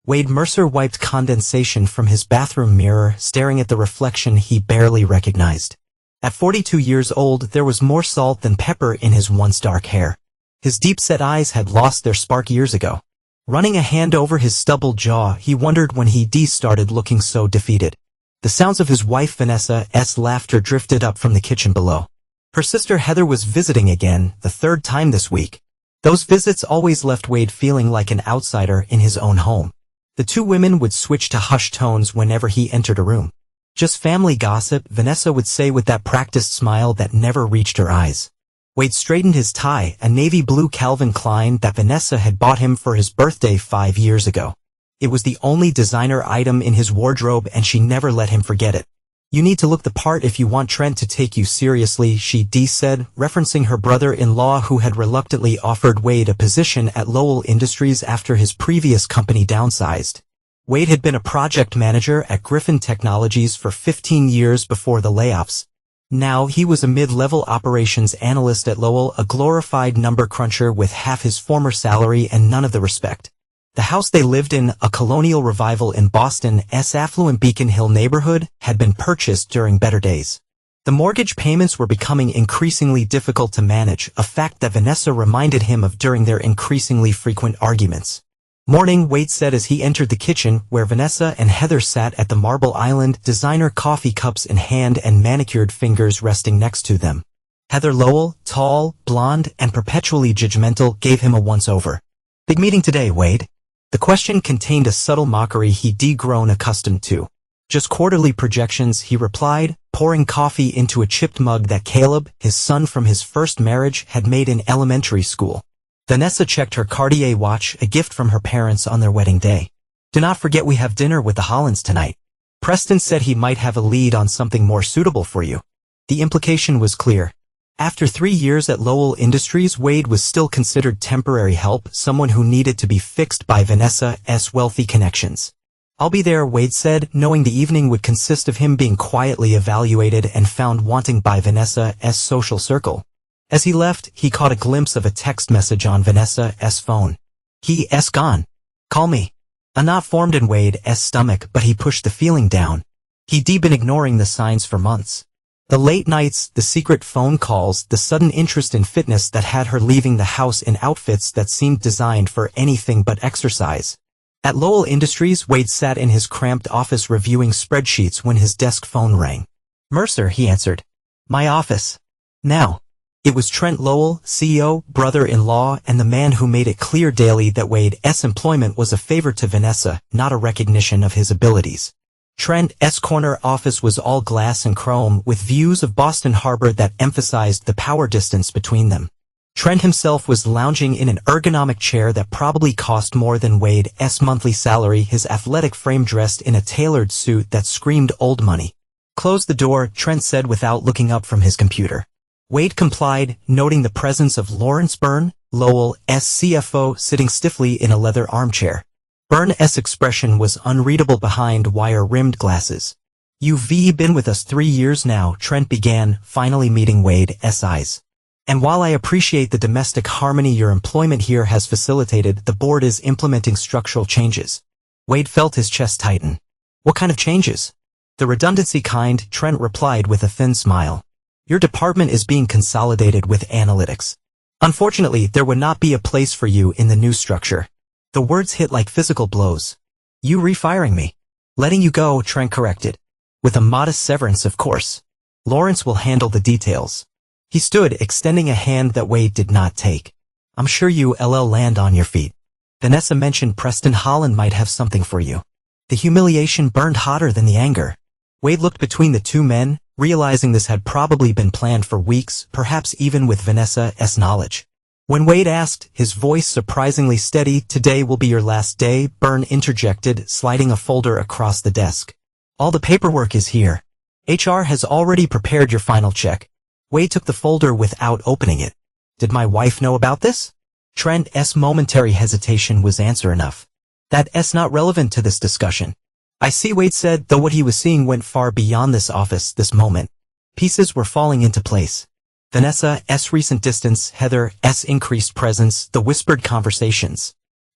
Wade Mercer wiped condensation from his bathroom mirror, staring at the reflection he barely recognized. At 42 years old, there was more salt than pepper in his once dark hair. His deep-set eyes had lost their spark years ago. Running a hand over his stubbled jaw, he wondered when he started looking so defeated. The sounds of his wife Vanessa's laughter drifted up from the kitchen below. Her sister Heather was visiting again, the third time this week. Those visits always left Wade feeling like an outsider in his own home. The two women would switch to hushed tones whenever he entered a room. "Just family gossip," Vanessa would say with that practiced smile that never reached her eyes. Wade straightened his tie, a navy blue Calvin Klein that Vanessa had bought him for his birthday 5 years ago. It was the only designer item in his wardrobe and she never let him forget it. "You need to look the part if you want Trent to take you seriously," she said, referencing her brother-in-law who had reluctantly offered Wade a position at Lowell Industries after his previous company downsized. Wade had been a project manager at Griffin Technologies for 15 years before the layoffs. Now he was a mid-level operations analyst at Lowell, a glorified number cruncher with half his former salary and none of the respect. The house they lived in, a colonial revival in Boston's affluent Beacon Hill neighborhood, had been purchased during better days. The mortgage payments were becoming increasingly difficult to manage, a fact that Vanessa reminded him of during their increasingly frequent arguments. "Morning," Wade said as he entered the kitchen, where Vanessa and Heather sat at the Marble Island, designer coffee cups in hand and manicured fingers resting next to them. Heather Lowell, tall, blonde, and perpetually judgmental, gave him a once-over. "Big meeting today, Wade?" The question contained a subtle mockery he'd grown accustomed to. "Just quarterly projections," he replied, pouring coffee into a chipped mug that Caleb, his son from his first marriage, had made in elementary school. Vanessa checked her Cartier watch, a gift from her parents on their wedding day. "Do not forget we have dinner with the Hollands tonight. Preston said he might have a lead on something more suitable for you." The implication was clear. After 3 years at Lowell Industries, Wade was still considered temporary help, someone who needed to be fixed by Vanessa's wealthy connections. "I'll be there," Wade said, knowing the evening would consist of him being quietly evaluated and found wanting by Vanessa's social circle. As he left, he caught a glimpse of a text message on Vanessa's phone. "He's gone. Call me." A knot formed in Wade's stomach, but he pushed the feeling down. He'd been ignoring the signs for months. The late nights, the secret phone calls, the sudden interest in fitness that had her leaving the house in outfits that seemed designed for anything but exercise. At Lowell Industries, Wade sat in his cramped office reviewing spreadsheets when his desk phone rang. "Mercer," he answered. "My office. Now." It was Trent Lowell, CEO, brother-in-law, and the man who made it clear daily that Wade's employment was a favor to Vanessa, not a recognition of his abilities. Trent's corner office was all glass and chrome, with views of Boston Harbor that emphasized the power distance between them. Trent himself was lounging in an ergonomic chair that probably cost more than Wade's monthly salary, his athletic frame dressed in a tailored suit that screamed old money. "Close the door," Trent said without looking up from his computer. Wade complied, noting the presence of Lawrence Byrne, Lowell's CFO, sitting stiffly in a leather armchair. Byrne's expression was unreadable behind wire-rimmed glasses. "You've been with us 3 years now," Trent began, finally meeting Wade's eyes. "And while I appreciate the domestic harmony your employment here has facilitated, the board is implementing structural changes." Wade felt his chest tighten. "What kind of changes?" "The redundancy kind," Trent replied with a thin smile. "Your department is being consolidated with analytics. Unfortunately, there would not be a place for you in the new structure." The words hit like physical blows. "You refiring me?" "Letting you go," Trent corrected. "With a modest severance, of course. Lawrence will handle the details." He stood, extending a hand that Wade did not take. "I'm sure you'll land on your feet. Vanessa mentioned Preston Holland might have something for you." The humiliation burned hotter than the anger. Wade looked between the two men, realizing this had probably been planned for weeks, perhaps even with Vanessa's knowledge. When Wade asked, his voice surprisingly steady, "Today will be your last day," Byrne interjected, sliding a folder across the desk. "All the paperwork is here. HR has already prepared your final check." Wade took the folder without opening it. "Did my wife know about this?" Trent's momentary hesitation was answer enough. "That's not relevant to this discussion." "I see," Wade said, though what he was seeing went far beyond this office, this moment. Pieces were falling into place. Vanessa's recent distance, Heather's increased presence, the whispered conversations.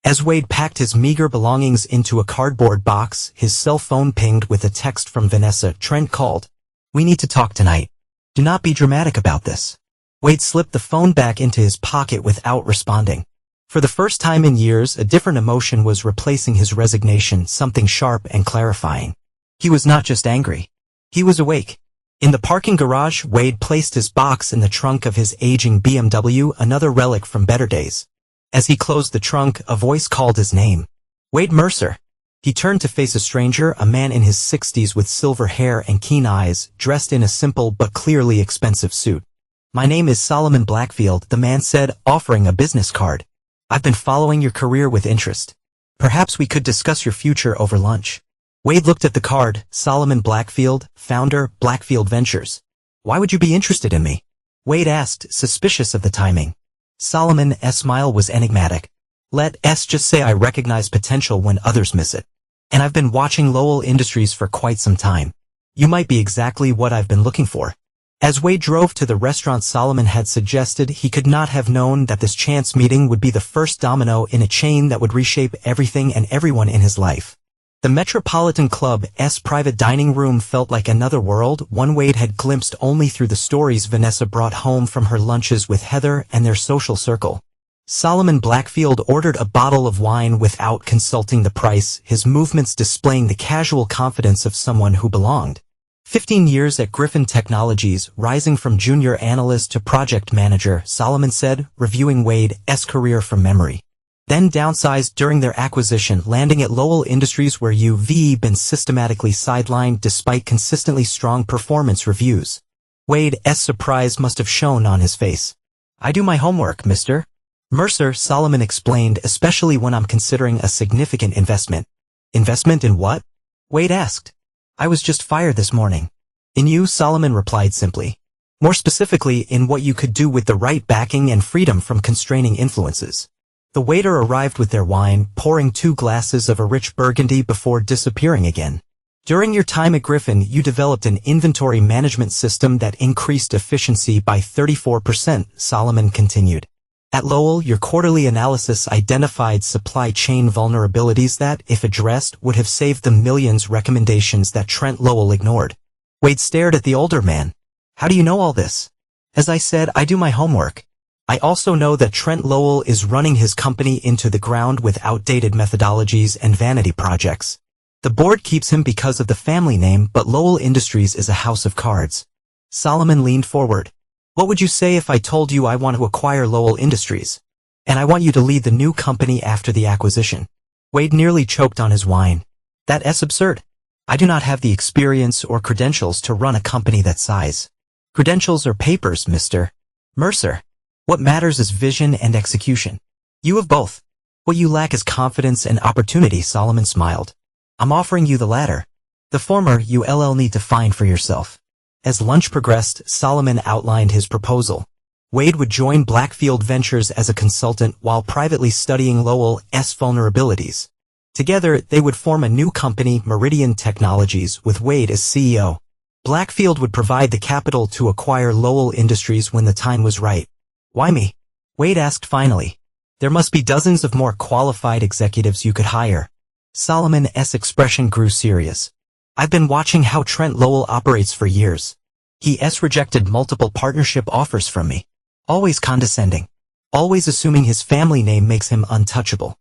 As Wade packed his meager belongings into a cardboard box, his cell phone pinged with a text from Vanessa. Trent called. "We need to talk tonight. Do not be dramatic about this." Wade slipped the phone back into his pocket without responding. For the first time in years, a different emotion was replacing his resignation, something sharp and clarifying. He was not just angry. He was awake. In the parking garage, Wade placed his box in the trunk of his aging BMW, another relic from better days. As he closed the trunk, a voice called his name. Wade Mercer. He turned to face a stranger, a man in his 60s with silver hair and keen eyes, dressed in a simple but clearly expensive suit. "My name is Solomon Blackfield," the man said, offering a business card. "I've been following your career with interest. Perhaps we could discuss your future over lunch." Wade looked at the card. Solomon Blackfield, founder, Blackfield Ventures. "Why would you be interested in me?" Wade asked, suspicious of the timing. Solomon's smile was enigmatic. "Let's just say I recognize potential when others miss it. And I've been watching Lowell Industries for quite some time. You might be exactly what I've been looking for." As Wade drove to the restaurant Solomon had suggested, he could not have known that this chance meeting would be the first domino in a chain that would reshape everything and everyone in his life. The Metropolitan Club's private dining room felt like another world, one Wade had glimpsed only through the stories Vanessa brought home from her lunches with Heather and their social circle. Solomon Blackfield ordered a bottle of wine without consulting the price, his movements displaying the casual confidence of someone who belonged. 15 years at Griffin Technologies, rising from junior analyst to project manager, Solomon said, reviewing Wade's career from memory. Then downsized during their acquisition, landing at Lowell Industries where you've been systematically sidelined despite consistently strong performance reviews. Wade's surprise must have shown on his face. "I do my homework, Mr. Mercer," Solomon explained, "especially when I'm considering a significant investment." "Investment in what?" Wade asked. "I was just fired this morning." "In you," Solomon replied simply. "More specifically, in what you could do with the right backing and freedom from constraining influences." The waiter arrived with their wine, pouring 2 glasses of a rich burgundy before disappearing again. "During your time at Griffin, you developed an inventory management system that increased efficiency by 34%, Solomon continued. At Lowell, your quarterly analysis identified supply chain vulnerabilities that, if addressed, would have saved the millions recommendations that Trent Lowell ignored. Wade stared at the older man. "How do you know all this?" "As I said, I do my homework. I also know that Trent Lowell is running his company into the ground with outdated methodologies and vanity projects. The board keeps him because of the family name, but Lowell Industries is a house of cards." Solomon leaned forward. "What would you say if I told you I want to acquire Lowell Industries? And I want you to lead the new company after the acquisition?" Wade nearly choked on his wine. "That's absurd. I do not have the experience or credentials to run a company that size." "Credentials or papers, Mr. Mercer. What matters is vision and execution. You have both. What you lack is confidence and opportunity," Solomon smiled. "I'm offering you the latter. The former you'll need to find for yourself." As lunch progressed, Solomon outlined his proposal. Wade would join Blackfield Ventures as a consultant while privately studying Lowell's vulnerabilities. Together, they would form a new company, Meridian Technologies, with Wade as CEO. Blackfield would provide the capital to acquire Lowell Industries when the time was right. "Why me?" Wade asked finally. "There must be dozens of more qualified executives you could hire." Solomon's expression grew serious. "I've been watching how Trent Lowell operates for years. He's rejected multiple partnership offers from me. Always condescending. Always assuming his family name makes him untouchable.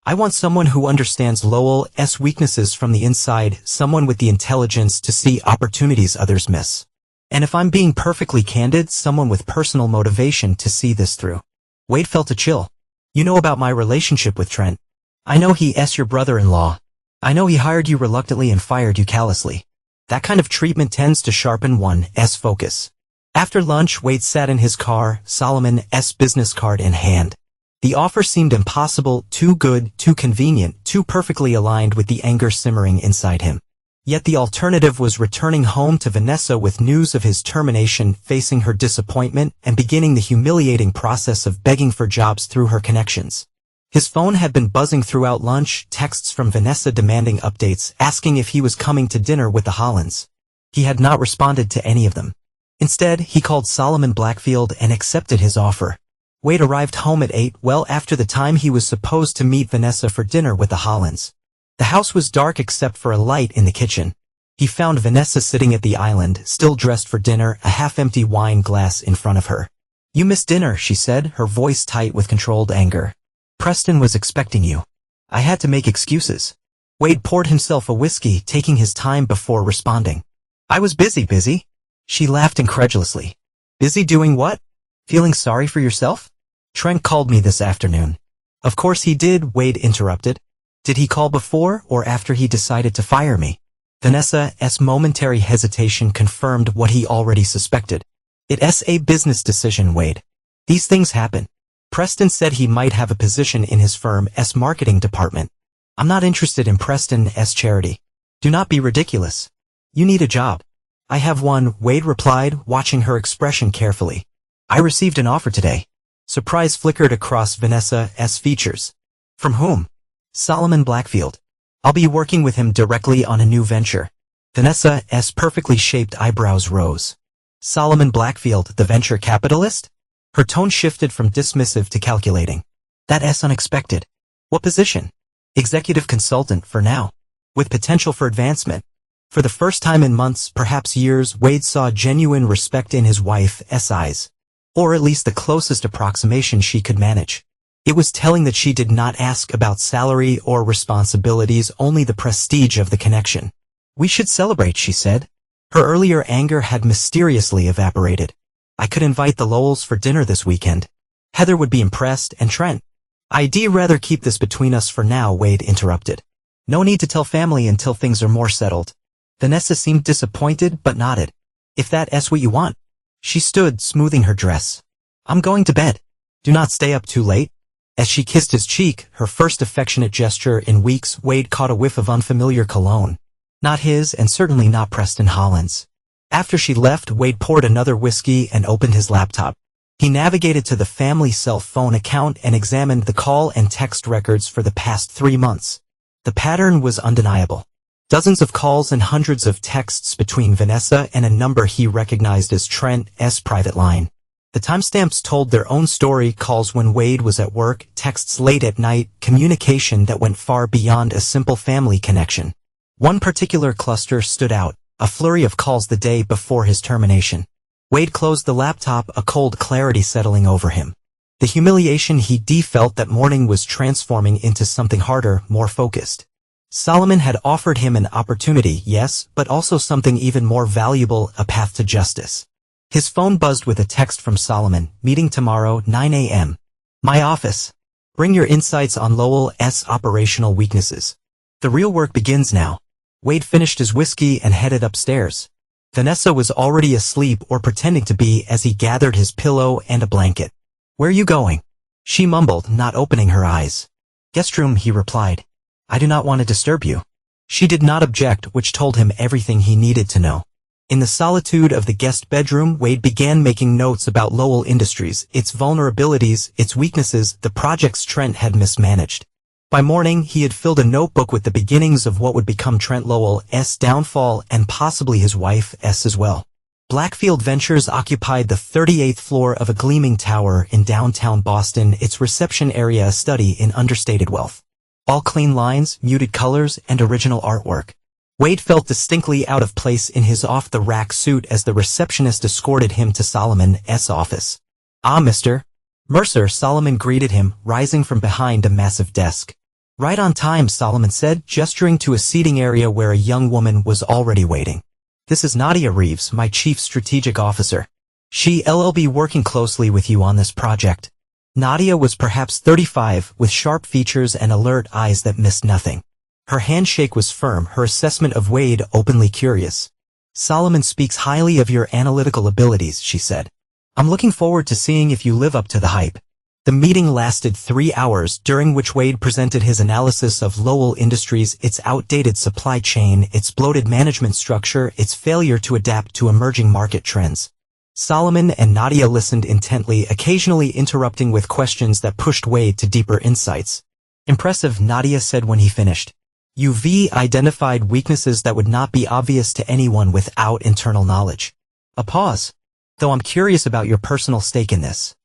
I want someone who understands Lowell's weaknesses from the inside, someone with the intelligence to see opportunities others miss. And if I'm being perfectly candid, someone with personal motivation to see this through." Wade felt a chill. "You know about my relationship with Trent. I know he's your brother-in-law. I know he hired you reluctantly and fired you callously. That kind of treatment tends to sharpen one's focus." After lunch, Wade sat in his car, Solomon's business card in hand. The offer seemed impossible, too good, too convenient, too perfectly aligned with the anger simmering inside him. Yet the alternative was returning home to Vanessa with news of his termination, facing her disappointment, and beginning the humiliating process of begging for jobs through her connections. His phone had been buzzing throughout lunch, texts from Vanessa demanding updates, asking if he was coming to dinner with the Hollands. He had not responded to any of them. Instead, he called Solomon Blackfield and accepted his offer. Wade arrived home at 8, well after the time he was supposed to meet Vanessa for dinner with the Hollands. The house was dark except for a light in the kitchen. He found Vanessa sitting at the island, still dressed for dinner, a half-empty wine glass in front of her. "You missed dinner," she said, her voice tight with controlled anger. "Preston was expecting you. I had to make excuses." Wade poured himself a whiskey, taking his time before responding. "I was busy. She laughed incredulously. "Busy doing what? Feeling sorry for yourself? Trent called me this afternoon." "Of course he did," Wade interrupted. "Did he call before or after he decided to fire me?" Vanessa's momentary hesitation confirmed what he already suspected. "It's a business decision, Wade. These things happen. Preston said he might have a position in his firm's marketing department. I'm not interested in Preston's charity. Do not be ridiculous. You need a job." "I have one," Wade replied, watching her expression carefully. "I received an offer today." Surprise flickered across Vanessa's features. "From whom?" "Solomon Blackfield. I'll be working with him directly on a new venture." Vanessa's perfectly shaped eyebrows rose. "Solomon Blackfield, the venture capitalist?" Her tone shifted from dismissive to calculating. "That's unexpected. What position?" "Executive consultant for now, with potential for advancement." For the first time in months, perhaps years, Wade saw genuine respect in his wife's eyes. Or at least the closest approximation she could manage. It was telling that she did not ask about salary or responsibilities, only the prestige of the connection. "We should celebrate," she said. Her earlier anger had mysteriously evaporated. "I could invite the Lowells for dinner this weekend. Heather would be impressed, and Trent." "I'd rather keep this between us for now," Wade interrupted. "No need to tell family until things are more settled." Vanessa seemed disappointed but nodded. "If that's what you want." She stood, smoothing her dress. "I'm going to bed. Do not stay up too late." As she kissed his cheek, her first affectionate gesture in weeks, Wade caught a whiff of unfamiliar cologne. Not his, and certainly not Preston Holland's. After she left, Wade poured another whiskey and opened his laptop. He navigated to the family cell phone account and examined the call and text records for the past 3 months. The pattern was undeniable. Dozens of calls and hundreds of texts between Vanessa and a number he recognized as Trent's private line. The timestamps told their own story: calls when Wade was at work, texts late at night, communication that went far beyond a simple family connection. One particular cluster stood out, a flurry of calls the day before his termination. Wade closed the laptop, a cold clarity settling over him. The humiliation he felt that morning was transforming into something harder, more focused. Solomon had offered him an opportunity, yes, but also something even more valuable: a path to justice. His phone buzzed with a text from Solomon: "Meeting tomorrow, 9 a.m. My office. Bring your insights on Lowell's operational weaknesses. The real work begins now." Wade finished his whiskey and headed upstairs. Vanessa was already asleep, or pretending to be, as he gathered his pillow and a blanket. "Where are you going?" she mumbled, not opening her eyes. "Guest room," he replied. "I do not want to disturb you." She did not object, which told him everything he needed to know. In the solitude of the guest bedroom, Wade began making notes about Lowell Industries, its vulnerabilities, its weaknesses, the projects Trent had mismanaged. By morning, he had filled a notebook with the beginnings of what would become Trent Lowell's downfall, and possibly his wife's as well. Blackfield Ventures occupied the 38th floor of a gleaming tower in downtown Boston, its reception area a study in understated wealth. All clean lines, muted colors, and original artwork. Wade felt distinctly out of place in his off-the-rack suit as the receptionist escorted him to Solomon's office. "Ah, Mr. Mercer," Solomon greeted him, rising from behind a massive desk. "Right on time," Solomon said, gesturing to a seating area where a young woman was already waiting. "This is Nadia Reeves, my chief strategic officer. She'll be working closely with you on this project." Nadia was perhaps 35, with sharp features and alert eyes that missed nothing. Her handshake was firm, her assessment of Wade openly curious. "Solomon speaks highly of your analytical abilities," she said. "I'm looking forward to seeing if you live up to the hype." The meeting lasted 3 hours, during which Wade presented his analysis of Lowell Industries, its outdated supply chain, its bloated management structure, its failure to adapt to emerging market trends. Solomon and Nadia listened intently, occasionally interrupting with questions that pushed Wade to deeper insights. "Impressive," Nadia said when he finished. "You've identified weaknesses that would not be obvious to anyone without internal knowledge." A pause. "Though I'm curious about your personal stake in this."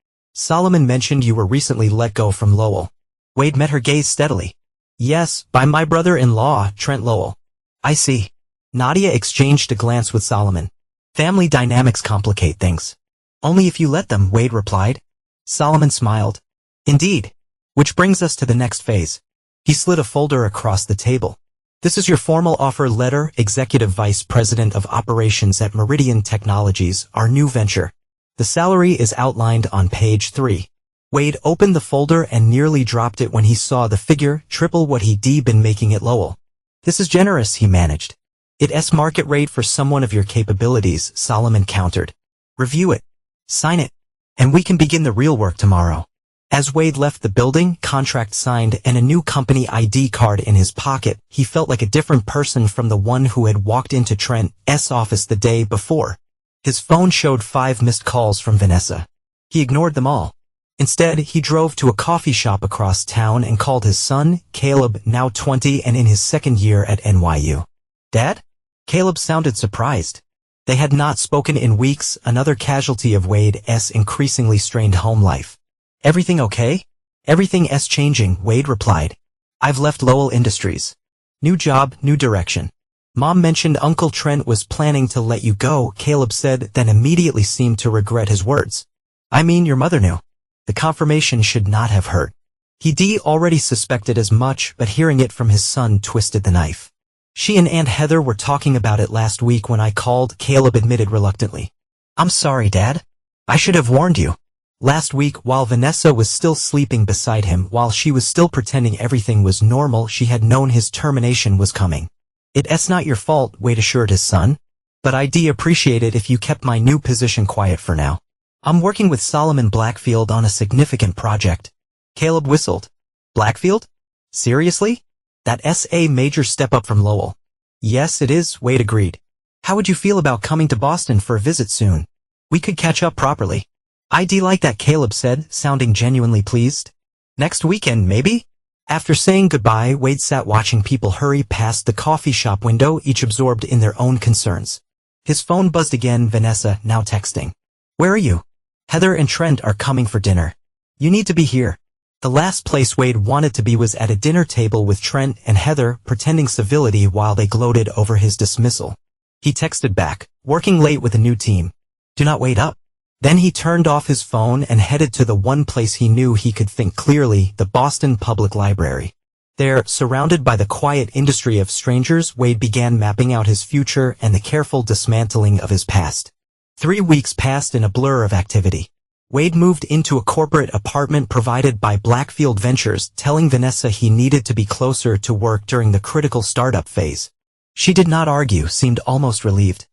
Solomon mentioned you were recently let go from Lowell. Wade met her gaze steadily. Yes, by my brother-in-law, Trent Lowell. I see. Nadia exchanged a glance with Solomon. Family dynamics complicate things. Only if you let them, Wade replied. Solomon smiled. Indeed. Which brings us to the next phase. He slid a folder across the table. This is your formal offer letter, Executive Vice President of Operations at Meridian Technologies, our new venture. The salary is outlined on page 3. Wade opened the folder and nearly dropped it when he saw the figure, triple what he'd been making at Lowell. This is generous, he managed. It's market rate for someone of your capabilities, Solomon countered. Review it. Sign it. And we can begin the real work tomorrow. As Wade left the building, contract signed, and a new company ID card in his pocket, he felt like a different person from the one who had walked into Trent's office the day before. His phone showed 5 missed calls from Vanessa. He ignored them all. Instead, he drove to a coffee shop across town and called his son, Caleb, now 20 and in his second year at NYU. Dad? Caleb sounded surprised. They had not spoken in weeks, another casualty of Wade's increasingly strained home life. Everything okay? Everything's changing, Wade replied. I've left Lowell Industries. New job, new direction. Mom mentioned Uncle Trent was planning to let you go, Caleb said, then immediately seemed to regret his words. I mean, your mother knew. The confirmation should not have hurt. He'd already suspected as much, but hearing it from his son twisted the knife. She and Aunt Heather were talking about it last week when I called, Caleb admitted reluctantly. I'm sorry, Dad. I should have warned you. Last week, while Vanessa was still sleeping beside him, while she was still pretending everything was normal, she had known his termination was coming. It's not your fault, Wade assured his son. But I'd appreciate it if you kept my new position quiet for now. I'm working with Solomon Blackfield on a significant project. Caleb whistled. Blackfield? Seriously? That's a major step up from Lowell. Yes, it is, Wade agreed. How would you feel about coming to Boston for a visit soon? We could catch up properly. I'd like that, Caleb said, sounding genuinely pleased. Next weekend, maybe? After saying goodbye, Wade sat watching people hurry past the coffee shop window, each absorbed in their own concerns. His phone buzzed again, Vanessa, now texting. Where are you? Heather and Trent are coming for dinner. You need to be here. The last place Wade wanted to be was at a dinner table with Trent and Heather, pretending civility while they gloated over his dismissal. He texted back, working late with a new team. Do not wait up. Then he turned off his phone and headed to the one place he knew he could think clearly, the Boston Public Library. There, surrounded by the quiet industry of strangers, Wade began mapping out his future and the careful dismantling of his past. 3 weeks passed in a blur of activity. Wade moved into a corporate apartment provided by Blackfield Ventures, telling Vanessa he needed to be closer to work during the critical startup phase. She did not argue, seemed almost relieved.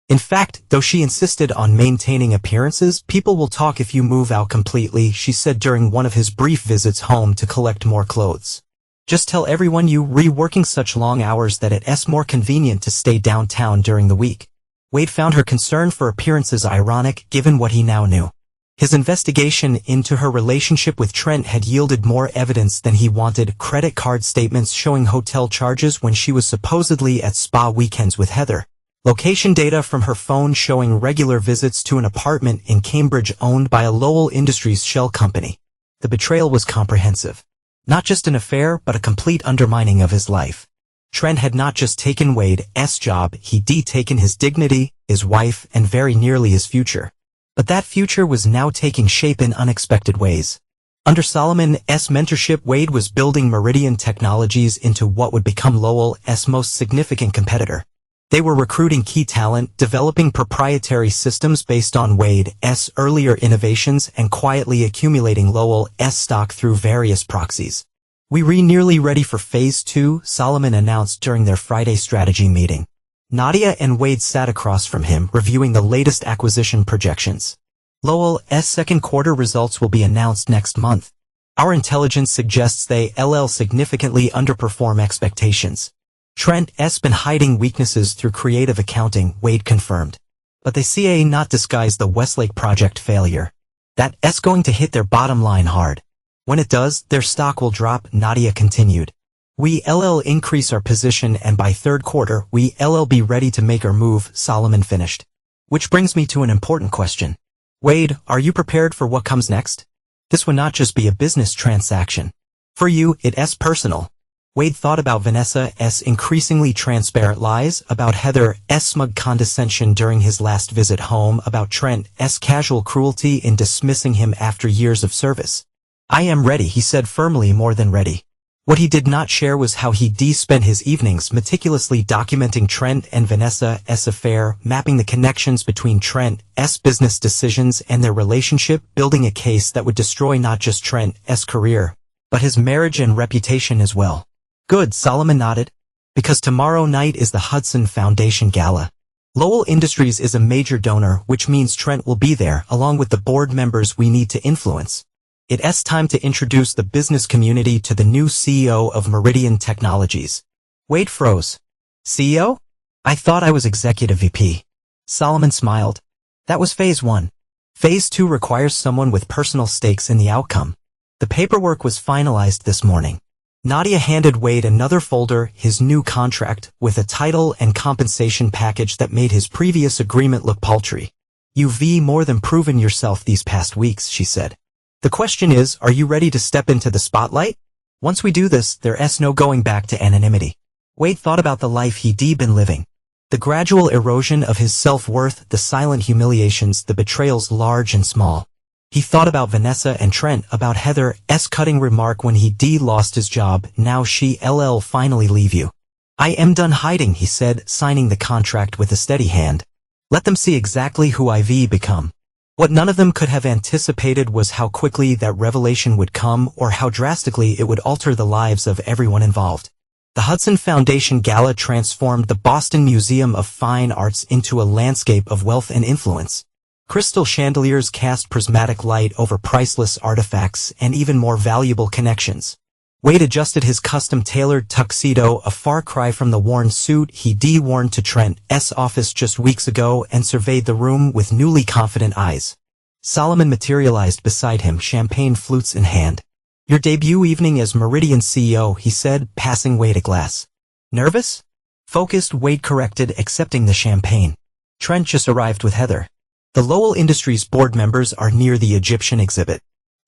In fact, though she insisted on maintaining appearances, people will talk if you move out completely, she said during one of his brief visits home to collect more clothes. Just tell everyone you working such long hours that it's more convenient to stay downtown during the week. Wade found her concern for appearances ironic, given what he now knew. His investigation into her relationship with Trent had yielded more evidence than he wanted, credit card statements showing hotel charges when she was supposedly at spa weekends with Heather. Location data from her phone showing regular visits to an apartment in Cambridge owned by a Lowell Industries shell company. The betrayal was comprehensive. Not just an affair, but a complete undermining of his life. Trent had not just taken Wade's job, he'd taken his dignity, his wife, and very nearly his future. But that future was now taking shape in unexpected ways. Under Solomon's mentorship, Wade was building Meridian Technologies into what would become Lowell's most significant competitor. They were recruiting key talent, developing proprietary systems based on Wade's earlier innovations, and quietly accumulating Lowell's stock through various proxies. We're nearly ready for Phase 2, Solomon announced during their Friday strategy meeting. Nadia and Wade sat across from him, reviewing the latest acquisition projections. Lowell's second quarter results will be announced next month. Our intelligence suggests they'll significantly underperform expectations. Trent's been hiding weaknesses through creative accounting, Wade confirmed. But they see not disguise the Westlake project failure. That's going to hit their bottom line hard. When it does, their stock will drop, Nadia continued. We'll increase our position and by third quarter, we'll be ready to make our move, Solomon finished. Which brings me to an important question. Wade, are you prepared for what comes next? This would not just be a business transaction. For you, it's personal. Wade thought about Vanessa's increasingly transparent lies, about Heather's smug condescension during his last visit home, about Trent's casual cruelty in dismissing him after years of service. I am ready, he said firmly, more than ready. What he did not share was how he spent his evenings meticulously documenting Trent and Vanessa's affair, mapping the connections between Trent's business decisions and their relationship, building a case that would destroy not just Trent's career, but his marriage and reputation as well. Good, Solomon nodded. Because tomorrow night is the Hudson Foundation Gala. Lowell Industries is a major donor, which means Trent will be there, along with the board members we need to influence. It's time to introduce the business community to the new CEO of Meridian Technologies. Wade froze. CEO? I thought I was Executive VP. Solomon smiled. That was Phase 1. Phase 2 requires someone with personal stakes in the outcome. The paperwork was finalized this morning. Nadia handed Wade another folder, his new contract, with a title and compensation package that made his previous agreement look paltry. You've more than proven yourself these past weeks, she said. The question is, are you ready to step into the spotlight? Once we do this, there's no going back to anonymity. Wade thought about the life he'd been living. The gradual erosion of his self-worth, the silent humiliations, the betrayals large and small. He thought about Vanessa and Trent, about Heather's cutting remark when he lost his job, now she'll finally leave you. I am done hiding, he said, signing the contract with a steady hand. Let them see exactly who I've become. What none of them could have anticipated was how quickly that revelation would come, or how drastically it would alter the lives of everyone involved. The Hudson Foundation Gala transformed the Boston Museum of Fine Arts into a landscape of wealth and influence. Crystal chandeliers cast prismatic light over priceless artifacts and even more valuable connections. Wade adjusted his custom-tailored tuxedo, a far cry from the worn suit he'd worn to Trent's office just weeks ago, and surveyed the room with newly confident eyes. Solomon materialized beside him, champagne flutes in hand. Your debut evening as Meridian CEO, he said, passing Wade a glass. Nervous? Focused, Wade corrected, accepting the champagne. Trent just arrived with Heather. The Lowell Industries board members are near the Egyptian exhibit.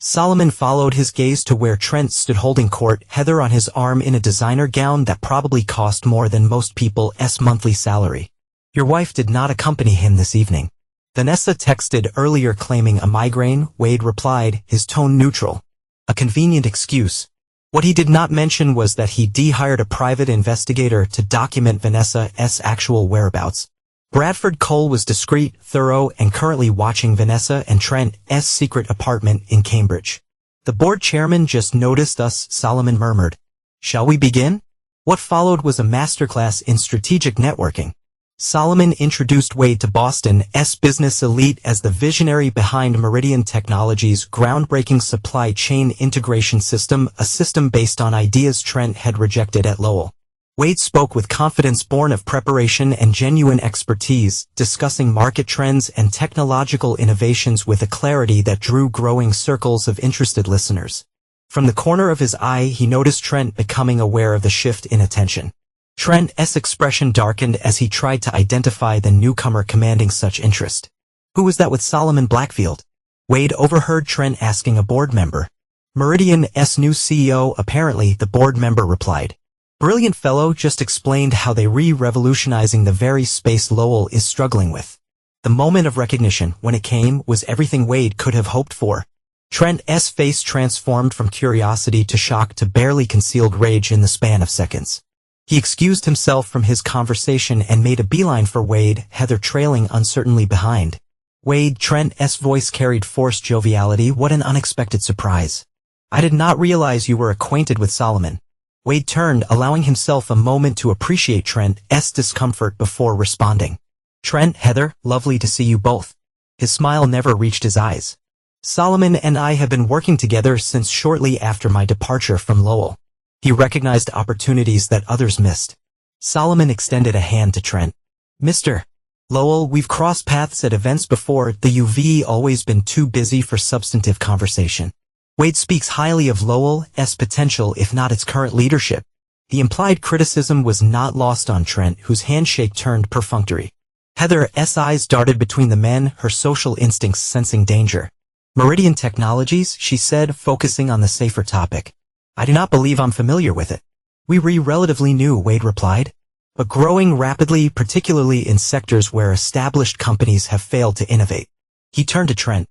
Solomon followed his gaze to where Trent stood holding court, Heather on his arm in a designer gown that probably cost more than most people's monthly salary. Your wife did not accompany him this evening. Vanessa texted earlier claiming a migraine, Wade replied, his tone neutral. A convenient excuse. What he did not mention was that he hired a private investigator to document Vanessa's actual whereabouts. Bradford Cole was discreet, thorough, and currently watching Vanessa and Trent's secret apartment in Cambridge. The board chairman just noticed us, Solomon murmured. Shall we begin? What followed was a masterclass in strategic networking. Solomon introduced Wade to Boston's business elite as the visionary behind Meridian Technologies' groundbreaking supply chain integration system, a system based on ideas Trent had rejected at Lowell. Wade spoke with confidence born of preparation and genuine expertise, discussing market trends and technological innovations with a clarity that drew growing circles of interested listeners. From the corner of his eye, he noticed Trent becoming aware of the shift in attention. Trent's expression darkened as he tried to identify the newcomer commanding such interest. Who was that with Solomon Blackfield? Wade overheard Trent asking a board member. Meridian's new CEO, apparently, the board member replied. Brilliant fellow, just explained how they revolutionizing the very space Lowell is struggling with. The moment of recognition, when it came, was everything Wade could have hoped for. Trent's face transformed from curiosity to shock to barely concealed rage in the span of seconds. He excused himself from his conversation and made a beeline for Wade, Heather trailing uncertainly behind. Wade, Trent's voice carried forced joviality. What an unexpected surprise. I did not realize you were acquainted with Solomon. Wade turned, allowing himself a moment to appreciate Trent's discomfort before responding. Trent, Heather, lovely to see you both. His smile never reached his eyes. Solomon and I have been working together since shortly after my departure from Lowell. He recognized opportunities that others missed. Solomon extended a hand to Trent. Mr. Lowell, we've crossed paths at events before. You've always been too busy for substantive conversation. Wade speaks highly of Lowell's potential, if not its current leadership. The implied criticism was not lost on Trent, whose handshake turned perfunctory. Heather's eyes darted between the men, her social instincts sensing danger. Meridian Technologies, she said, focusing on the safer topic. I do not believe I'm familiar with it. We're relatively new, Wade replied, but growing rapidly, particularly in sectors where established companies have failed to innovate. He turned to Trent.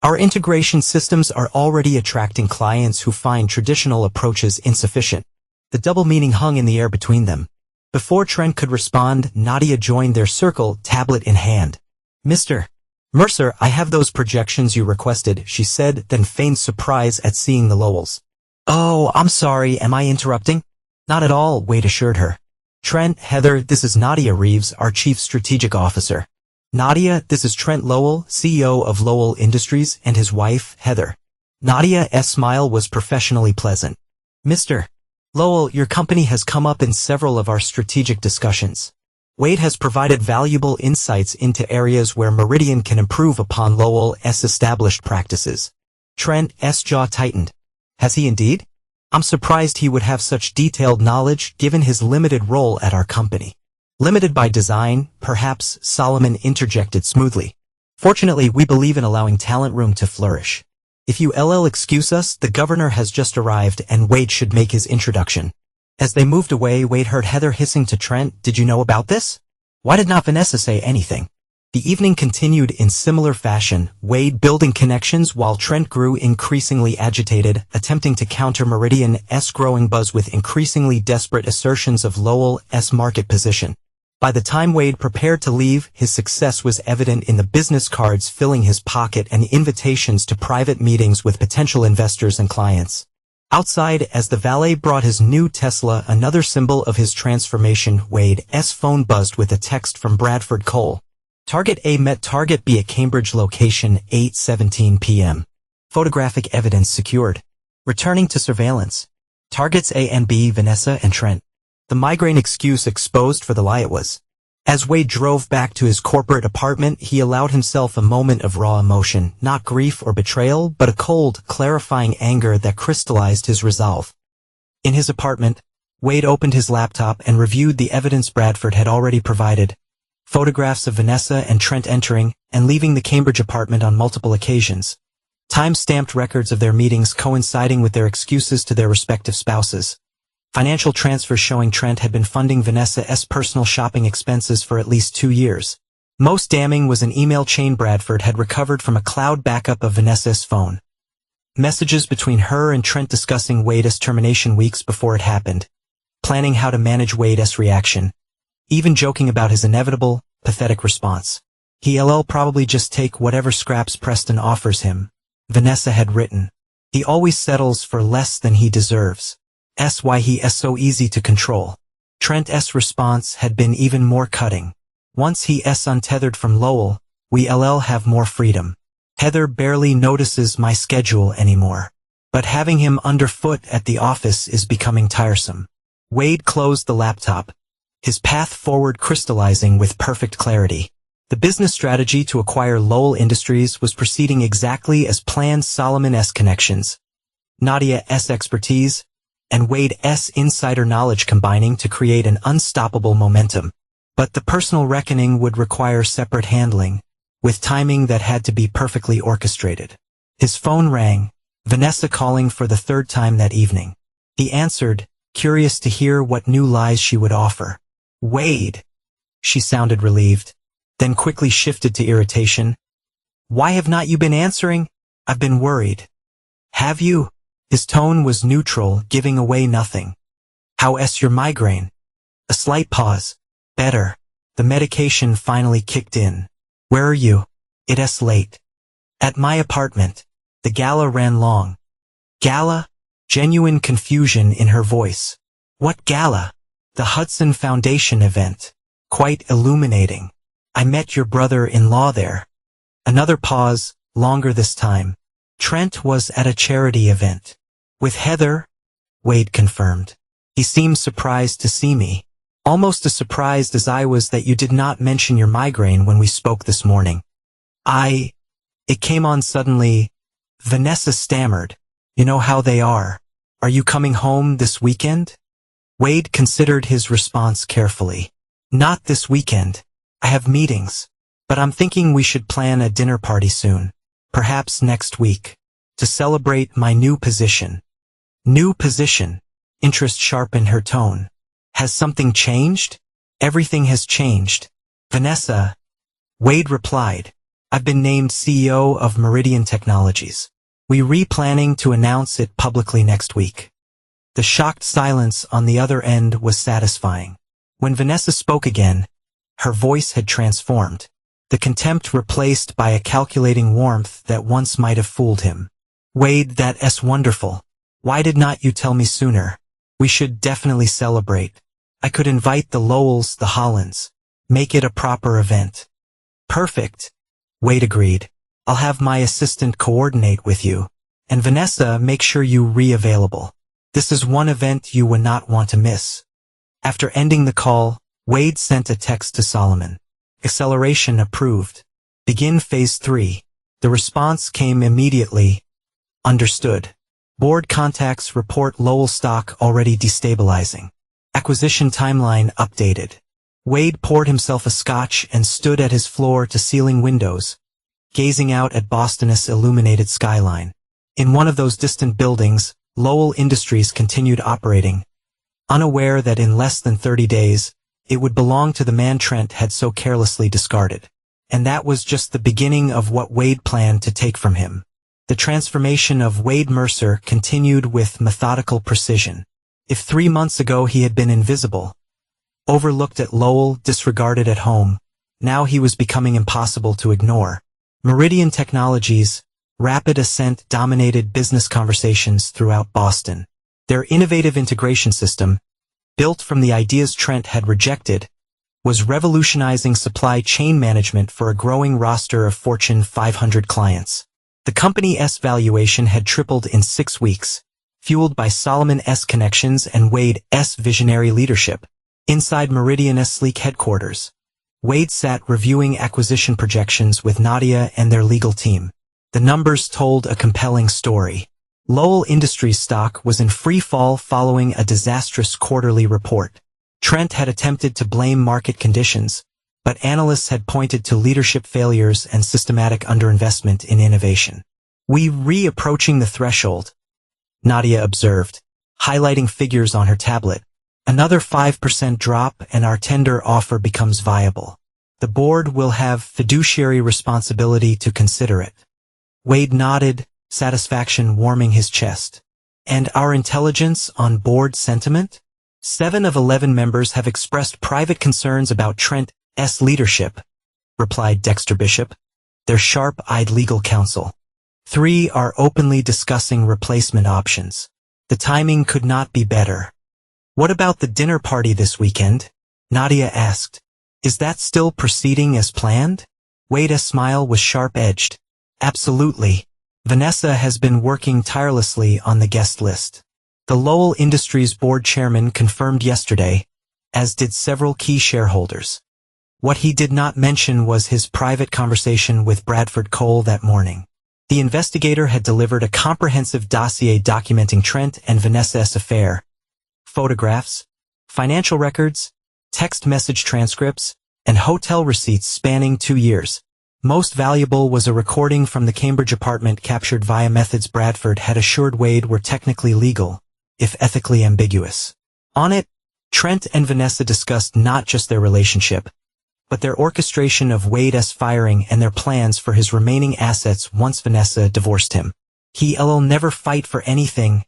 Our integration systems are already attracting clients who find traditional approaches insufficient. The double meaning hung in the air between them. Before Trent could respond, Nadia joined their circle, tablet in hand. Mr. Mercer, I have those projections you requested, she said, then feigned surprise at seeing the Lowells. Oh, I'm sorry, am I interrupting? Not at all, Wade assured her. Trent, Heather, this is Nadia Reeves, our Chief Strategic Officer. Nadia, this is Trent Lowell, CEO of Lowell Industries, and his wife, Heather. Nadia's smile was professionally pleasant. Mr. Lowell, your company has come up in several of our strategic discussions. Wade has provided valuable insights into areas where Meridian can improve upon Lowell's established practices. Trent's jaw tightened. Has he indeed? I'm surprised he would have such detailed knowledge given his limited role at our company. Limited by design, perhaps, Solomon interjected smoothly. Fortunately, we believe in allowing talent room to flourish. If you'll excuse us, the governor has just arrived and Wade should make his introduction. As they moved away, Wade heard Heather hissing to Trent, did you know about this? Why did not Vanessa say anything? The evening continued in similar fashion, Wade building connections while Trent grew increasingly agitated, attempting to counter Meridian's growing buzz with increasingly desperate assertions of Lowell's market position. By the time Wade prepared to leave, his success was evident in the business cards filling his pocket and invitations to private meetings with potential investors and clients. Outside, as the valet brought his new Tesla, another symbol of his transformation, Wade's phone buzzed with a text from Bradford Cole. Target A met Target B at Cambridge location, 8:17 p.m. Photographic evidence secured. Returning to surveillance. Targets A and B, Vanessa and Trent. The migraine excuse exposed for the lie it was. As Wade drove back to his corporate apartment, he allowed himself a moment of raw emotion, not grief or betrayal, but a cold, clarifying anger that crystallized his resolve. In his apartment, Wade opened his laptop and reviewed the evidence Bradford had already provided. Photographs of Vanessa and Trent entering and leaving the Cambridge apartment on multiple occasions. Time-stamped records of their meetings coinciding with their excuses to their respective spouses. Financial transfers showing Trent had been funding Vanessa's personal shopping expenses for at least 2 years. Most damning was an email chain Bradford had recovered from a cloud backup of Vanessa's phone. Messages between her and Trent discussing Wade's termination weeks before it happened. Planning how to manage Wade's reaction. Even joking about his inevitable, pathetic response. He'll probably just take whatever scraps Preston offers him. Vanessa had written. He always settles for less than he deserves. Why he's so easy to control. Trent's response had been even more cutting. Once he's untethered from Lowell, we'll have more freedom. Heather barely notices my schedule anymore. But having him underfoot at the office is becoming tiresome. Wade closed the laptop. His path forward crystallizing with perfect clarity. The business strategy to acquire Lowell Industries was proceeding exactly as planned. Solomon's connections, Nadia's expertise, and Wade's insider knowledge combining to create an unstoppable momentum. But the personal reckoning would require separate handling, with timing that had to be perfectly orchestrated. His phone rang, Vanessa calling for the third time that evening. He answered, curious to hear what new lies she would offer. Wade. She sounded relieved, then quickly shifted to irritation. Why have not you been answering? I've been worried. Have you? His tone was neutral, giving away nothing. How's your migraine? A slight pause. Better. The medication finally kicked in. Where are you? It's late. At my apartment. The gala ran long. Gala? Genuine confusion in her voice. What gala? The Hudson Foundation event. Quite illuminating. I met your brother-in-law there. Another pause, longer this time. Trent was at a charity event. With Heather? Wade confirmed. He seemed surprised to see me. Almost as surprised as I was that you did not mention your migraine when we spoke this morning. It came on suddenly. Vanessa stammered. You know how they are. Are you coming home this weekend? Wade considered his response carefully. Not this weekend. I have meetings, but I'm thinking we should plan a dinner party soon, perhaps next week, to celebrate my new position. New position. Interest sharpened her tone. Has something changed? Everything has changed. Vanessa, Wade replied. I've been named CEO of Meridian Technologies. We're planning to announce it publicly next week. The shocked silence on the other end was satisfying. When Vanessa spoke again, her voice had transformed, the contempt replaced by a calculating warmth that once might have fooled him. Wade, that's wonderful. Why did not you tell me sooner? We should definitely celebrate. I could invite the Lowells, the Hollands. Make it a proper event. Perfect. Wade agreed. I'll have my assistant coordinate with you. And Vanessa, make sure you're available. This is one event you would not want to miss. After ending the call, Wade sent a text to Solomon. Acceleration approved. Begin phase 3. The response came immediately. Understood. Board contacts report Lowell stock already destabilizing. Acquisition timeline updated. Wade poured himself a scotch and stood at his floor-to-ceiling windows, gazing out at Boston's illuminated skyline. In one of those distant buildings, Lowell Industries continued operating, unaware that in less than 30 days, it would belong to the man Trent had so carelessly discarded. And that was just the beginning of what Wade planned to take from him. The transformation of Wade Mercer continued with methodical precision. If 3 months ago he had been invisible, overlooked at Lowell, disregarded at home, now he was becoming impossible to ignore. Meridian Technologies' rapid ascent dominated business conversations throughout Boston. Their innovative integration system, built from the ideas Trent had rejected, was revolutionizing supply chain management for a growing roster of Fortune 500 clients. The company's valuation had tripled in 6 weeks, fueled by Solomon's connections and Wade's visionary leadership. Inside Meridian's sleek headquarters, Wade sat reviewing acquisition projections with Nadia and their legal team. The numbers told a compelling story. Lowell Industries stock was in free fall following a disastrous quarterly report. Trent had attempted to blame market conditions, but analysts had pointed to leadership failures and systematic underinvestment in innovation. We're approaching the threshold, Nadia observed, highlighting figures on her tablet. Another 5% drop and our tender offer becomes viable. The board will have fiduciary responsibility to consider it. Wade nodded, satisfaction warming his chest. And our intelligence on board sentiment? 7 of 11 members have expressed private concerns about Trent's leadership, replied Dexter Bishop, their sharp-eyed legal counsel. 3 are openly discussing replacement options. The timing could not be better. What about the dinner party this weekend? Nadia asked. Is that still proceeding as planned? Wade's smile was sharp-edged. Absolutely. Vanessa has been working tirelessly on the guest list. The Lowell Industries board chairman confirmed yesterday, as did several key shareholders. What he did not mention was his private conversation with Bradford Cole that morning. The investigator had delivered a comprehensive dossier documenting Trent and Vanessa's affair. Photographs, financial records, text message transcripts, and hotel receipts spanning 2 years. Most valuable was a recording from the Cambridge apartment captured via methods Bradford had assured Wade were technically legal, if ethically ambiguous. On it, Trent and Vanessa discussed not just their relationship, but their orchestration of Wade's firing and their plans for his remaining assets once Vanessa divorced him. He'll never fight for anything,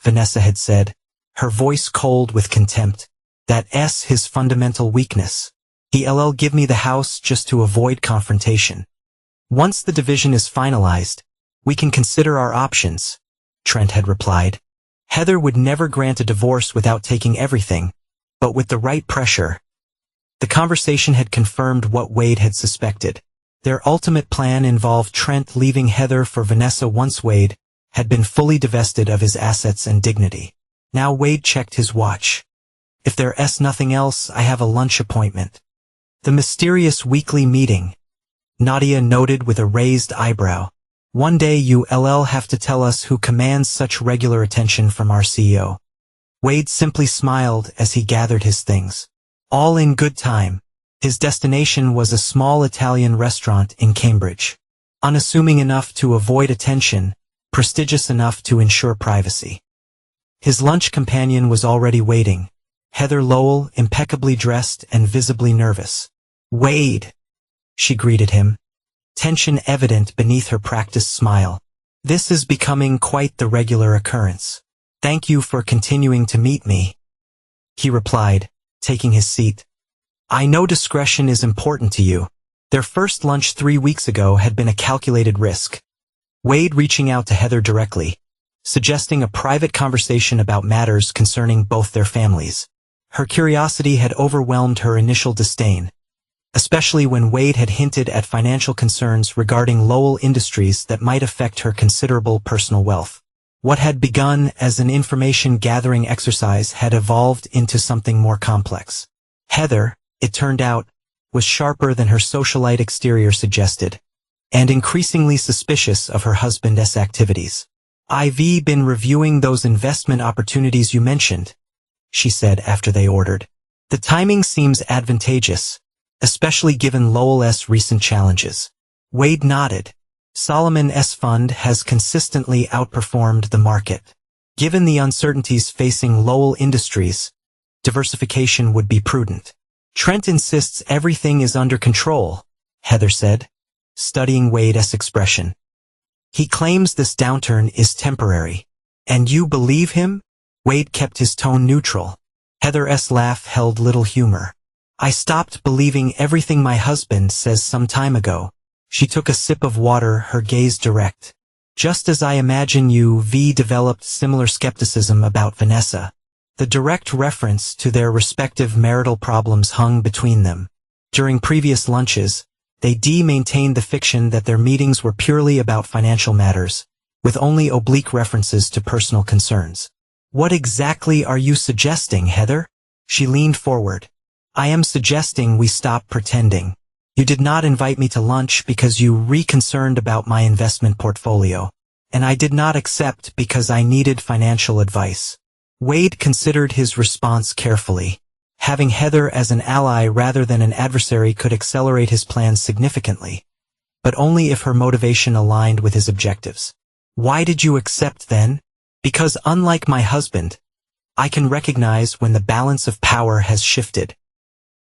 Vanessa had said, her voice cold with contempt. That's his fundamental weakness. He'll give me the house just to avoid confrontation. Once the division is finalized, we can consider our options, Trent had replied. Heather would never grant a divorce without taking everything, but with the right pressure. The conversation had confirmed what Wade had suspected. Their ultimate plan involved Trent leaving Heather for Vanessa once Wade had been fully divested of his assets and dignity. Now Wade checked his watch. If there's nothing else, I have a lunch appointment. The mysterious weekly meeting, Nadia noted with a raised eyebrow. One day you'll have to tell us who commands such regular attention from our CEO. Wade simply smiled as he gathered his things. All in good time. His destination was a small Italian restaurant in Cambridge. Unassuming enough to avoid attention, prestigious enough to ensure privacy. His lunch companion was already waiting, Heather Lowell, impeccably dressed and visibly nervous. "Wade," she greeted him, tension evident beneath her practiced smile. "This is becoming quite the regular occurrence. Thank you for continuing to meet me," he replied, taking his seat. "I know discretion is important to you." Their first lunch 3 weeks ago had been a calculated risk. Wade reaching out to Heather directly, suggesting a private conversation about matters concerning both their families. Her curiosity had overwhelmed her initial disdain, especially when Wade had hinted at financial concerns regarding Lowell Industries that might affect her considerable personal wealth. What had begun as an information-gathering exercise had evolved into something more complex. Heather, it turned out, was sharper than her socialite exterior suggested, and increasingly suspicious of her husband's activities. "I've been reviewing those investment opportunities you mentioned," she said after they ordered. "The timing seems advantageous, especially given Lowell's recent challenges." Wade nodded. Solomon's fund has consistently outperformed the market. Given the uncertainties facing Lowell Industries, diversification would be prudent. "Trent insists everything is under control," Heather said, studying Wade's expression. "He claims this downturn is temporary." "And you believe him?" Wade kept his tone neutral. Heather's laugh held little humor. "I stopped believing everything my husband says some time ago." She took a sip of water, her gaze direct. "Just as I imagine you've developed similar skepticism about Vanessa." The direct reference to their respective marital problems hung between them. During previous lunches, they maintained the fiction that their meetings were purely about financial matters, with only oblique references to personal concerns. "What exactly are you suggesting, Heather?" She leaned forward. "I am suggesting we stop pretending. You did not invite me to lunch because you were concerned about my investment portfolio, and I did not accept because I needed financial advice." Wade considered his response carefully. Having Heather as an ally rather than an adversary could accelerate his plans significantly, but only if her motivation aligned with his objectives. "Why did you accept then?" "Because unlike my husband, I can recognize when the balance of power has shifted."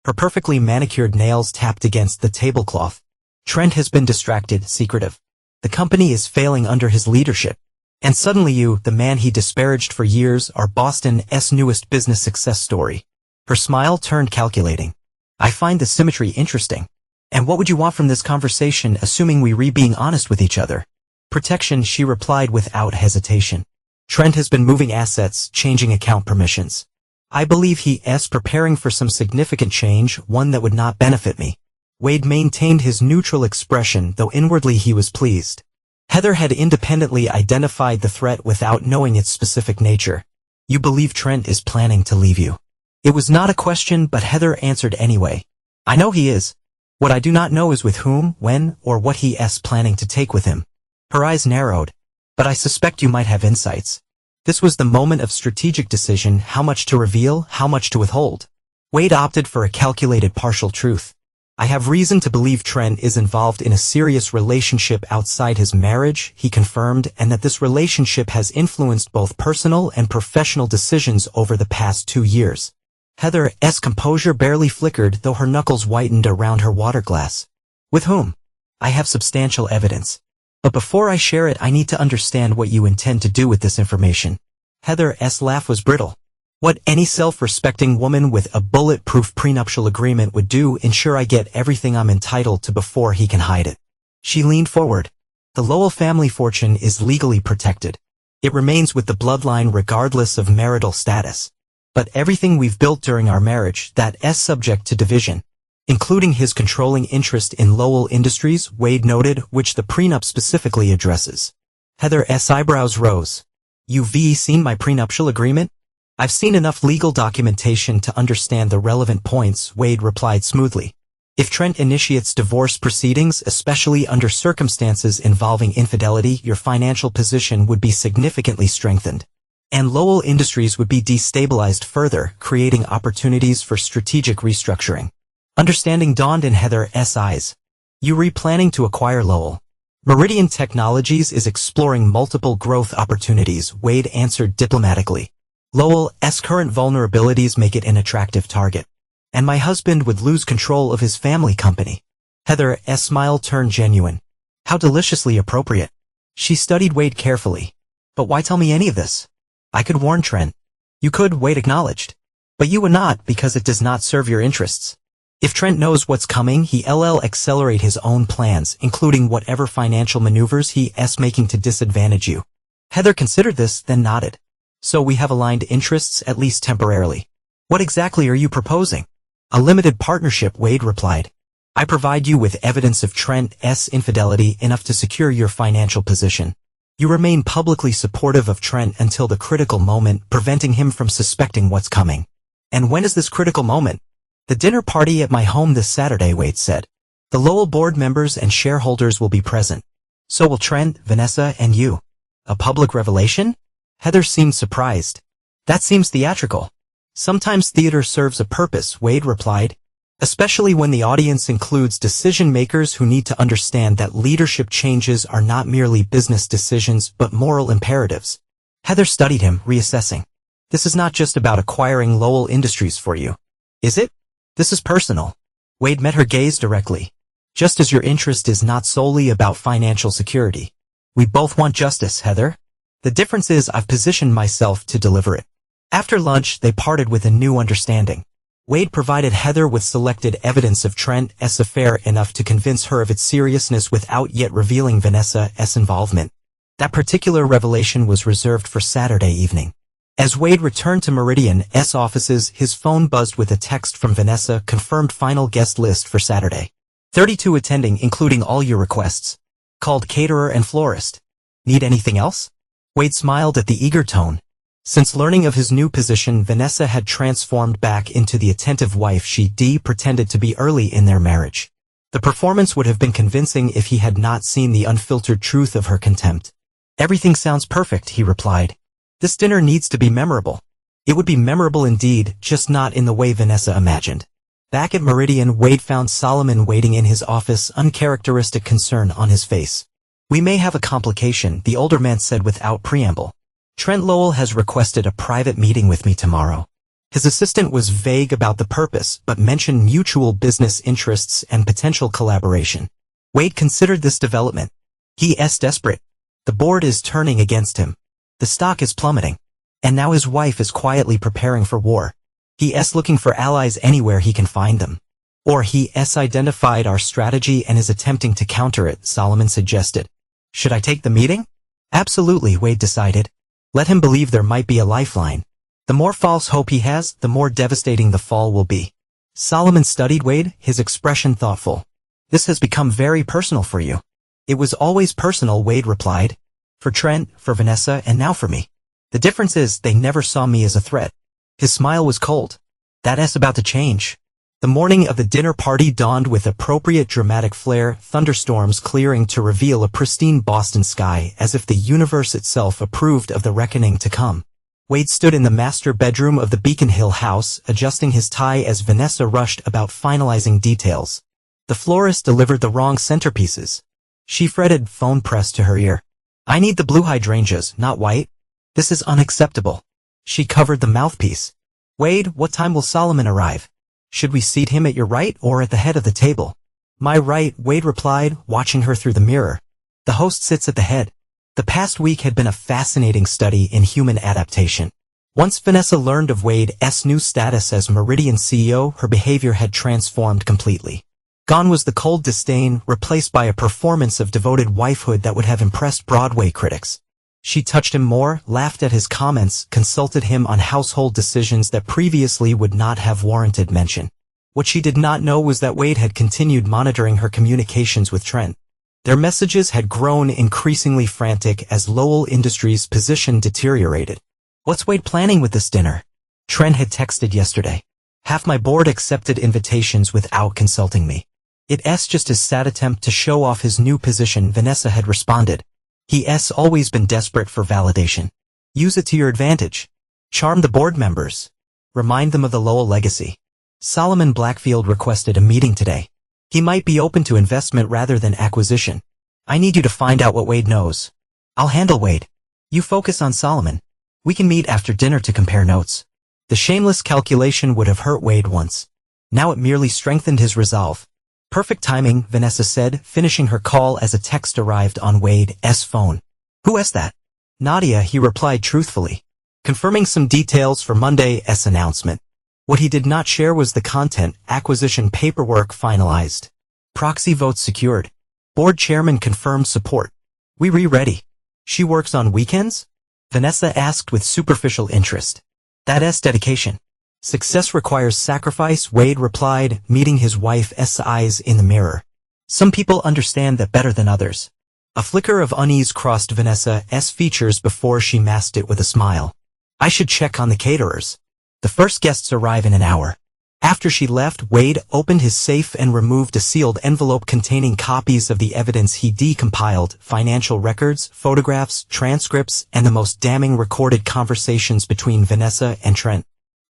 Her perfectly manicured nails tapped against the tablecloth. "Trent has been distracted, secretive. The company is failing under his leadership. And suddenly you, the man he disparaged for years, are Boston's newest business success story." Her smile turned calculating. "I find the symmetry interesting. And what would you want from this conversation, assuming we being honest with each other?" "Protection," she replied without hesitation. "Trent has been moving assets, changing account permissions. I believe he is preparing for some significant change, one that would not benefit me." Wade maintained his neutral expression, though inwardly he was pleased. Heather had independently identified the threat without knowing its specific nature. "You believe Trent is planning to leave you?" It was not a question, but Heather answered anyway. "I know he is. What I do not know is with whom, when, or what he is planning to take with him." Her eyes narrowed. "But I suspect you might have insights." This was the moment of strategic decision, how much to reveal, how much to withhold. Wade opted for a calculated partial truth. "I have reason to believe Trent is involved in a serious relationship outside his marriage," he confirmed, "and that this relationship has influenced both personal and professional decisions over the past 2 years. Heather's composure barely flickered, though her knuckles whitened around her water glass. "With whom?" "I have substantial evidence. But before I share it, I need to understand what you intend to do with this information." Heather's laugh was brittle. "What any self-respecting woman with a bulletproof prenuptial agreement would do, ensure I get everything I'm entitled to before he can hide it." She leaned forward. "The Lowell family fortune is legally protected. It remains with the bloodline regardless of marital status. But everything we've built during our marriage, that is subject to division, including his controlling interest in Lowell Industries," Wade noted, "which the prenup specifically addresses." Heather's eyebrows rose. "You've seen my prenuptial agreement?" "I've seen enough legal documentation to understand the relevant points," Wade replied smoothly. "If Trent initiates divorce proceedings, especially under circumstances involving infidelity, your financial position would be significantly strengthened. And Lowell Industries would be destabilized further, creating opportunities for strategic restructuring." Understanding dawned in Heather's eyes. You replanning to acquire Lowell? Meridian Technologies is exploring multiple growth opportunities, Wade answered diplomatically. Lowell's current vulnerabilities make it an attractive target. And my husband would lose control of his family company. Heather's smile turned genuine. How deliciously appropriate. She studied Wade carefully. But why tell me any of this? I could warn Trent. You could, Wade acknowledged. But you would not, because it does not serve your interests. If Trent knows what's coming, he'll accelerate his own plans, including whatever financial maneuvers he's making to disadvantage you. Heather considered this, then nodded. So we have aligned interests, at least temporarily. What exactly are you proposing? A limited partnership, Wade replied. I provide you with evidence of Trent's infidelity enough to secure your financial position. You remain publicly supportive of Trent until the critical moment, preventing him from suspecting what's coming. And when is this critical moment? The dinner party at my home this Saturday, Wade said. The Lowell board members and shareholders will be present. So will Trent, Vanessa, and you. A public revelation? Heather seemed surprised. That seems theatrical. Sometimes theater serves a purpose, Wade replied. Especially when the audience includes decision-makers who need to understand that leadership changes are not merely business decisions but moral imperatives. Heather studied him, reassessing. This is not just about acquiring Lowell Industries for you. Is it? This is personal. Wade met her gaze directly. Just as your interest is not solely about financial security. We both want justice, Heather. The difference is I've positioned myself to deliver it. After lunch, they parted with a new understanding. Wade provided Heather with selected evidence of Trent's affair enough to convince her of its seriousness without yet revealing Vanessa's involvement. That particular revelation was reserved for Saturday evening. As Wade returned to Meridian's offices, his phone buzzed with a text from Vanessa, confirmed final guest list for Saturday. 32 attending, including all your requests. Called caterer and florist. Need anything else? Wade smiled at the eager tone. Since learning of his new position, Vanessa had transformed back into the attentive wife she pretended to be early in their marriage. The performance would have been convincing if he had not seen the unfiltered truth of her contempt. Everything sounds perfect, he replied. This dinner needs to be memorable. It would be memorable indeed, just not in the way Vanessa imagined. Back at Meridian, Wade found Solomon waiting in his office, uncharacteristic concern on his face. We may have a complication, the older man said without preamble. Trent Lowell has requested a private meeting with me tomorrow. His assistant was vague about the purpose, but mentioned mutual business interests and potential collaboration. Wade considered this development. He's desperate. The board is turning against him. The stock is plummeting. And now his wife is quietly preparing for war. He's looking for allies anywhere he can find them. Or he's identified our strategy and is attempting to counter it, Solomon suggested. Should I take the meeting? Absolutely, Wade decided. Let him believe there might be a lifeline. The more false hope he has, the more devastating the fall will be. Solomon studied Wade, his expression thoughtful. This has become very personal for you. It was always personal, Wade replied. For Trent, for Vanessa, and now for me. The difference is they never saw me as a threat. His smile was cold. That's about to change. The morning of the dinner party dawned with appropriate dramatic flair, thunderstorms clearing to reveal a pristine Boston sky as if the universe itself approved of the reckoning to come. Wade stood in the master bedroom of the Beacon Hill house, adjusting his tie as Vanessa rushed about finalizing details. The florist delivered the wrong centerpieces. She fretted, phone pressed to her ear. I need the blue hydrangeas, not white. This is unacceptable. She covered the mouthpiece. Wade, what time will Solomon arrive? Should we seat him at your right or at the head of the table? My right, Wade replied, watching her through the mirror. The host sits at the head. The past week had been a fascinating study in human adaptation. Once Vanessa learned of Wade's new status as Meridian CEO, her behavior had transformed completely. Gone was the cold disdain, replaced by a performance of devoted wifehood that would have impressed Broadway critics. She touched him more, laughed at his comments, consulted him on household decisions that previously would not have warranted mention. What she did not know was that Wade had continued monitoring her communications with Trent. Their messages had grown increasingly frantic as Lowell Industries' position deteriorated. What's Wade planning with this dinner? Trent had texted yesterday. Half my board accepted invitations without consulting me. It's just his sad attempt to show off his new position, Vanessa had responded. He's always been desperate for validation. Use it to your advantage. Charm the board members. Remind them of the Lowell legacy. Solomon Blackfield requested a meeting today. He might be open to investment rather than acquisition. I need you to find out what Wade knows. I'll handle Wade. You focus on Solomon. We can meet after dinner to compare notes. The shameless calculation would have hurt Wade once. Now it merely strengthened his resolve. Perfect timing, Vanessa said, finishing her call as a text arrived on Wade's phone. Who is that? Nadia, he replied truthfully, confirming some details for Monday's announcement. What he did not share was the content. Acquisition paperwork finalized. Proxy votes secured. Board chairman confirmed support. We ready. She works on weekends? Vanessa asked with superficial interest. That's dedication. Success requires sacrifice, Wade replied, meeting his wife's eyes in the mirror. Some people understand that better than others. A flicker of unease crossed Vanessa's features before she masked it with a smile. I should check on the caterers. The first guests arrive in an hour. After she left, Wade opened his safe and removed a sealed envelope containing copies of the evidence he decompiled, financial records, photographs, transcripts, and the most damning recorded conversations between Vanessa and Trent.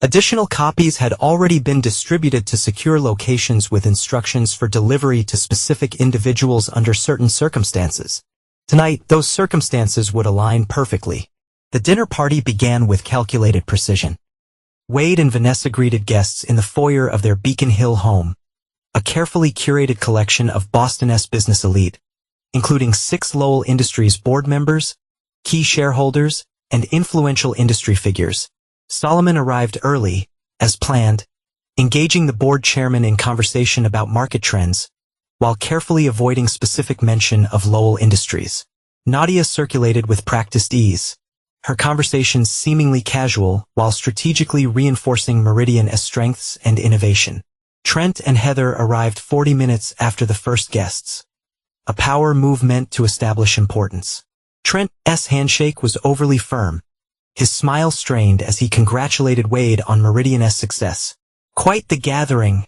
Additional copies had already been distributed to secure locations with instructions for delivery to specific individuals under certain circumstances. Tonight, those circumstances would align perfectly. The dinner party began with calculated precision. Wade and Vanessa greeted guests in the foyer of their Beacon Hill home, a carefully curated collection of Boston's business elite, including 6 Lowell Industries board members, key shareholders, and influential industry figures. Solomon arrived early, as planned, engaging the board chairman in conversation about market trends, while carefully avoiding specific mention of Lowell Industries. Nadia circulated with practiced ease, her conversations seemingly casual while strategically reinforcing Meridian's strengths and innovation. Trent and Heather arrived 40 minutes after the first guests, a power move meant to establish importance. Trent's handshake was overly firm, his smile strained as he congratulated Wade on Meridian's success. Quite the gathering,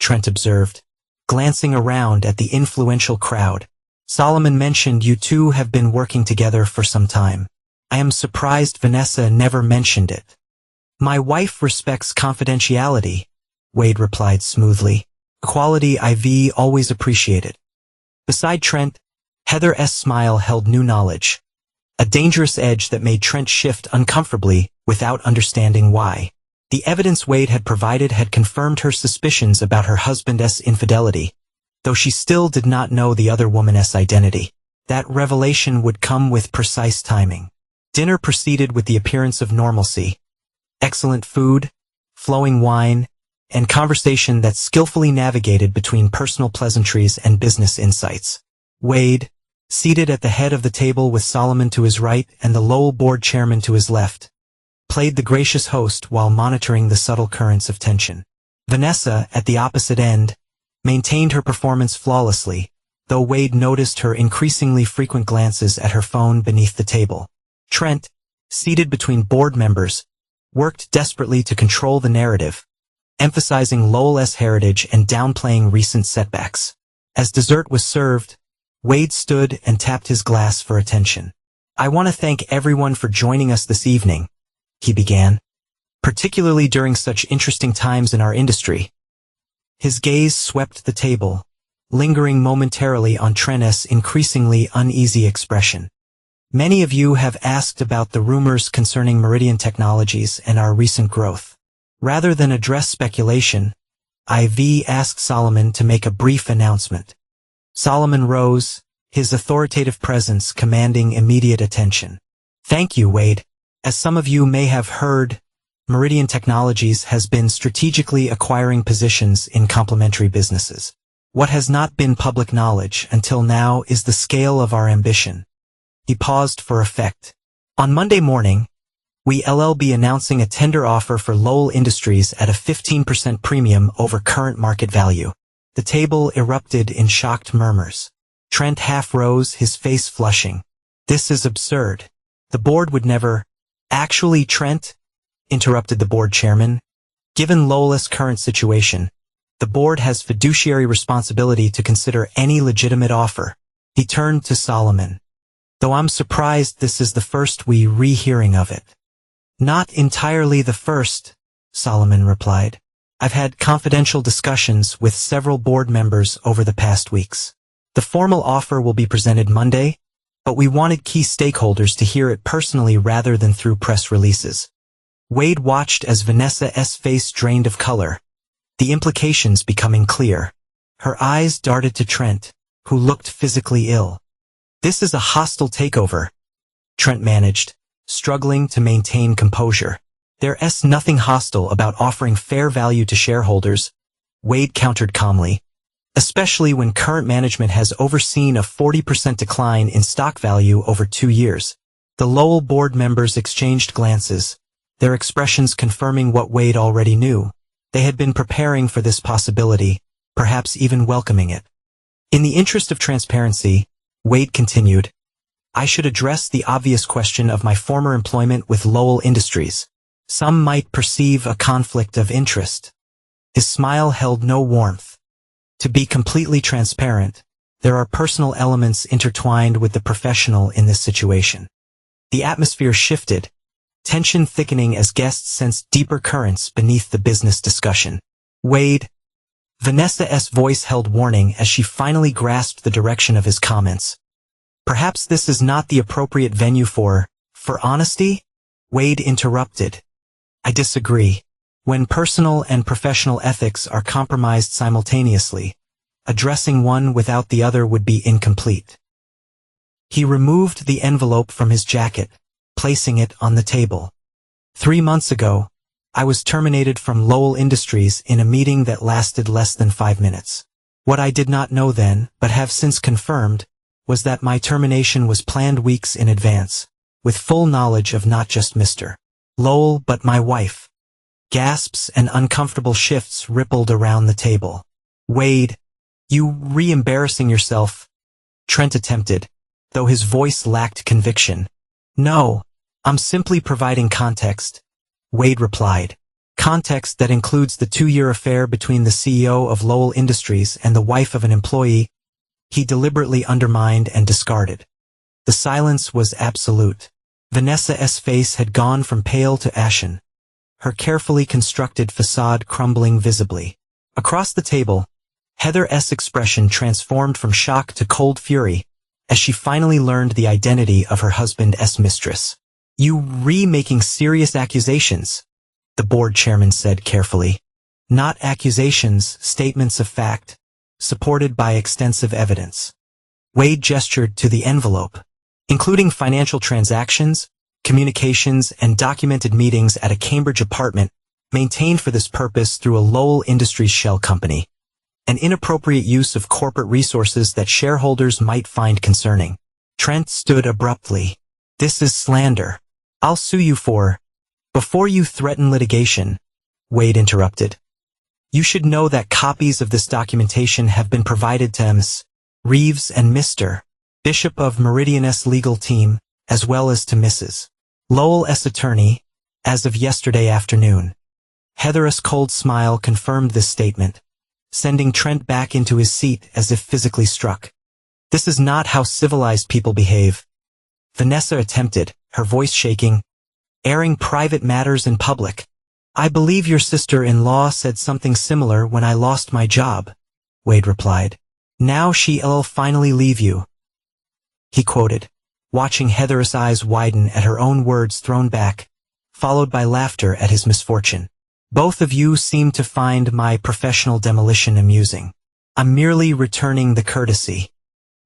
Trent observed, glancing around at the influential crowd. Solomon mentioned you two have been working together for some time. I am surprised Vanessa never mentioned it. My wife respects confidentiality, Wade replied smoothly, a quality I've always appreciated. Beside Trent, Heather's smile held new knowledge, a dangerous edge that made Trent shift uncomfortably without understanding why. The evidence Wade had provided had confirmed her suspicions about her husband's infidelity, though she still did not know the other woman's identity. That revelation would come with precise timing. Dinner proceeded with the appearance of normalcy. Excellent food, flowing wine, and conversation that skillfully navigated between personal pleasantries and business insights. Wade, seated at the head of the table with Solomon to his right and the Lowell board chairman to his left, played the gracious host while monitoring the subtle currents of tension. Vanessa, at the opposite end, maintained her performance flawlessly, though Wade noticed her increasingly frequent glances at her phone beneath the table. Trent, seated between board members, worked desperately to control the narrative, emphasizing Lowell's heritage and downplaying recent setbacks. As dessert was served, Wade stood and tapped his glass for attention. I want to thank everyone for joining us this evening, he began, particularly during such interesting times in our industry. His gaze swept the table, lingering momentarily on Trent's increasingly uneasy expression. Many of you have asked about the rumors concerning Meridian Technologies and our recent growth. Rather than address speculation, I've asked Solomon to make a brief announcement. Solomon rose, his authoritative presence commanding immediate attention. Thank you, Wade. As some of you may have heard, Meridian Technologies has been strategically acquiring positions in complementary businesses. What has not been public knowledge until now is the scale of our ambition. He paused for effect. On Monday morning, we'll be announcing a tender offer for Lowell Industries at a 15% premium over current market value. The table erupted in shocked murmurs. Trent half rose, his face flushing. This is absurd. The board would never— Actually, Trent, interrupted the board chairman, given Lowell's current situation, the board has fiduciary responsibility to consider any legitimate offer. He turned to Solomon. Though I'm surprised this is the first we hearing of it. Not entirely the first, Solomon replied. I've had confidential discussions with several board members over the past weeks. The formal offer will be presented Monday, but we wanted key stakeholders to hear it personally rather than through press releases. Wade watched as Vanessa's face drained of color, the implications becoming clear. Her eyes darted to Trent, who looked physically ill. "This is a hostile takeover," Trent managed, struggling to maintain composure. "There's nothing hostile about offering fair value to shareholders," Wade countered calmly, "especially when current management has overseen a 40% decline in stock value over 2 years. The Lowell board members exchanged glances, their expressions confirming what Wade already knew. They had been preparing for this possibility, perhaps even welcoming it. In the interest of transparency, Wade continued, "I should address the obvious question of my former employment with Lowell Industries. Some might perceive a conflict of interest." His smile held no warmth. "To be completely transparent, there are personal elements intertwined with the professional in this situation." The atmosphere shifted, tension thickening as guests sensed deeper currents beneath the business discussion. "Wade," Vanessa's voice held warning as she finally grasped the direction of his comments. "Perhaps this is not the appropriate venue for honesty?" Wade interrupted. "I disagree. When personal and professional ethics are compromised simultaneously, addressing one without the other would be incomplete." He removed the envelope from his jacket, placing it on the table. "3 months ago, I was terminated from Lowell Industries in a meeting that lasted less than 5 minutes. What I did not know then, but have since confirmed, was that my termination was planned weeks in advance, with full knowledge of not just Mr. Lowell but my wife." Gasps and uncomfortable shifts rippled around the table. "Wade, you re-embarrassing yourself," Trent attempted, though his voice lacked conviction. "No, I'm simply providing context," Wade replied. "Context that includes the 2-year affair between the CEO of Lowell Industries and the wife of an employee he deliberately undermined and discarded." The silence was absolute. Vanessa's face had gone from pale to ashen, her carefully constructed facade crumbling visibly. Across the table, Heather's expression transformed from shock to cold fury as she finally learned the identity of her husband's mistress. "You making serious accusations," the board chairman said carefully. "Not accusations, statements of fact, supported by extensive evidence." Wade gestured to the envelope, including financial transactions, communications, and documented meetings at a Cambridge apartment maintained for this purpose through a Lowell Industries shell company. An inappropriate use of corporate resources that shareholders might find concerning. Trent stood abruptly. "This is slander. I'll sue you for—" "Before you threaten litigation," Wade interrupted, "you should know that copies of this documentation have been provided to Ms. Reeves and Mr. Bishop of Meridian's legal team, as well as to Mrs. Lowell's attorney, as of yesterday afternoon." Heather's cold smile confirmed this statement, sending Trent back into his seat as if physically struck. "This is not how civilized people behave," Vanessa attempted, her voice shaking, "airing private matters in public. I believe your sister-in-law said something similar when I lost my job," Wade replied. "Now she'll finally leave you," he quoted, watching Heather's eyes widen at her own words thrown back, followed by laughter at his misfortune. "Both of you seem to find my professional demolition amusing. I'm merely returning the courtesy."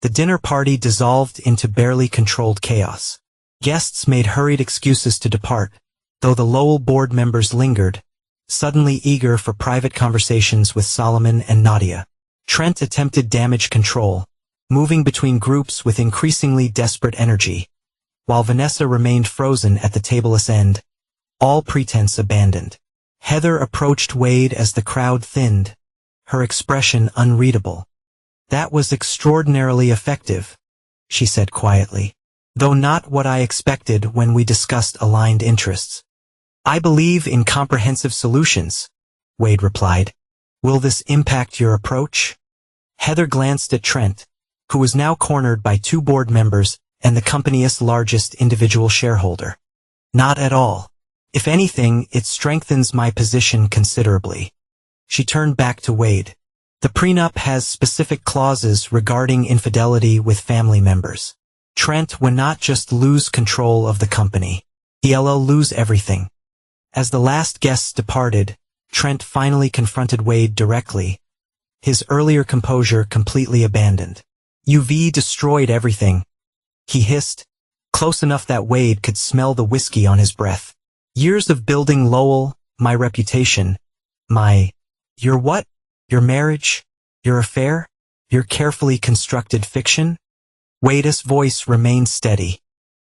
The dinner party dissolved into barely controlled chaos. Guests made hurried excuses to depart, though the Lowell board members lingered, suddenly eager for private conversations with Solomon and Nadia. Trent attempted damage control, moving between groups with increasingly desperate energy, while Vanessa remained frozen at the table's end, all pretense abandoned. Heather approached Wade as the crowd thinned, her expression unreadable. "That was extraordinarily effective," she said quietly, "though not what I expected when we discussed aligned interests." "I believe in comprehensive solutions," Wade replied. "Will this impact your approach?" Heather glanced at Trent, who was now cornered by 2 board members and the company's largest individual shareholder. "Not at all. If anything, it strengthens my position considerably." She turned back to Wade. The prenup has specific clauses regarding infidelity with family members. Trent would not just lose control of the company. He'll lose everything. As the last guests departed, Trent finally confronted Wade directly, his earlier composure completely abandoned. "You've destroyed everything," he hissed, close enough that Wade could smell the whiskey on his breath. "Years of building Lowell, my reputation, your what? Your marriage? Your affair? Your carefully constructed fiction?" Wade's voice remained steady.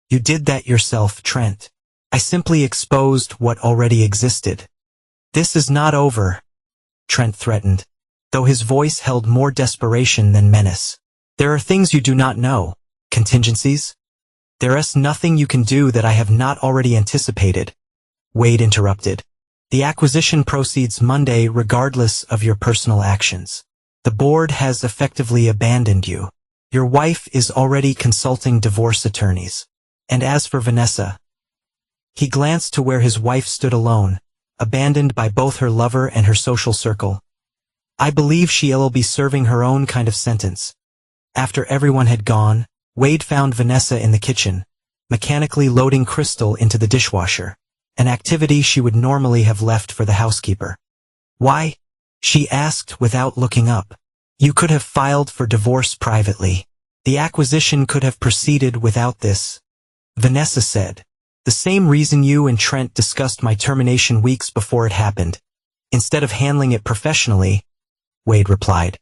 "You did that yourself, Trent. I simply exposed what already existed." "This is not over," Trent threatened, though his voice held more desperation than menace. "There are things you do not know, contingencies. There is nothing you can do that I have not already anticipated," Wade interrupted. "The acquisition proceeds Monday regardless of your personal actions. The board has effectively abandoned you. Your wife is already consulting divorce attorneys. And as for Vanessa..." He glanced to where his wife stood alone, abandoned by both her lover and her social circle. "I believe she'll be serving her own kind of sentence." After everyone had gone, Wade found Vanessa in the kitchen, mechanically loading Crystal into the dishwasher, an activity she would normally have left for the housekeeper. "Why?" she asked without looking up. "You could have filed for divorce privately. The acquisition could have proceeded without this," Vanessa said. "The same reason you and Trent discussed my termination weeks before it happened, instead of handling it professionally," Wade replied.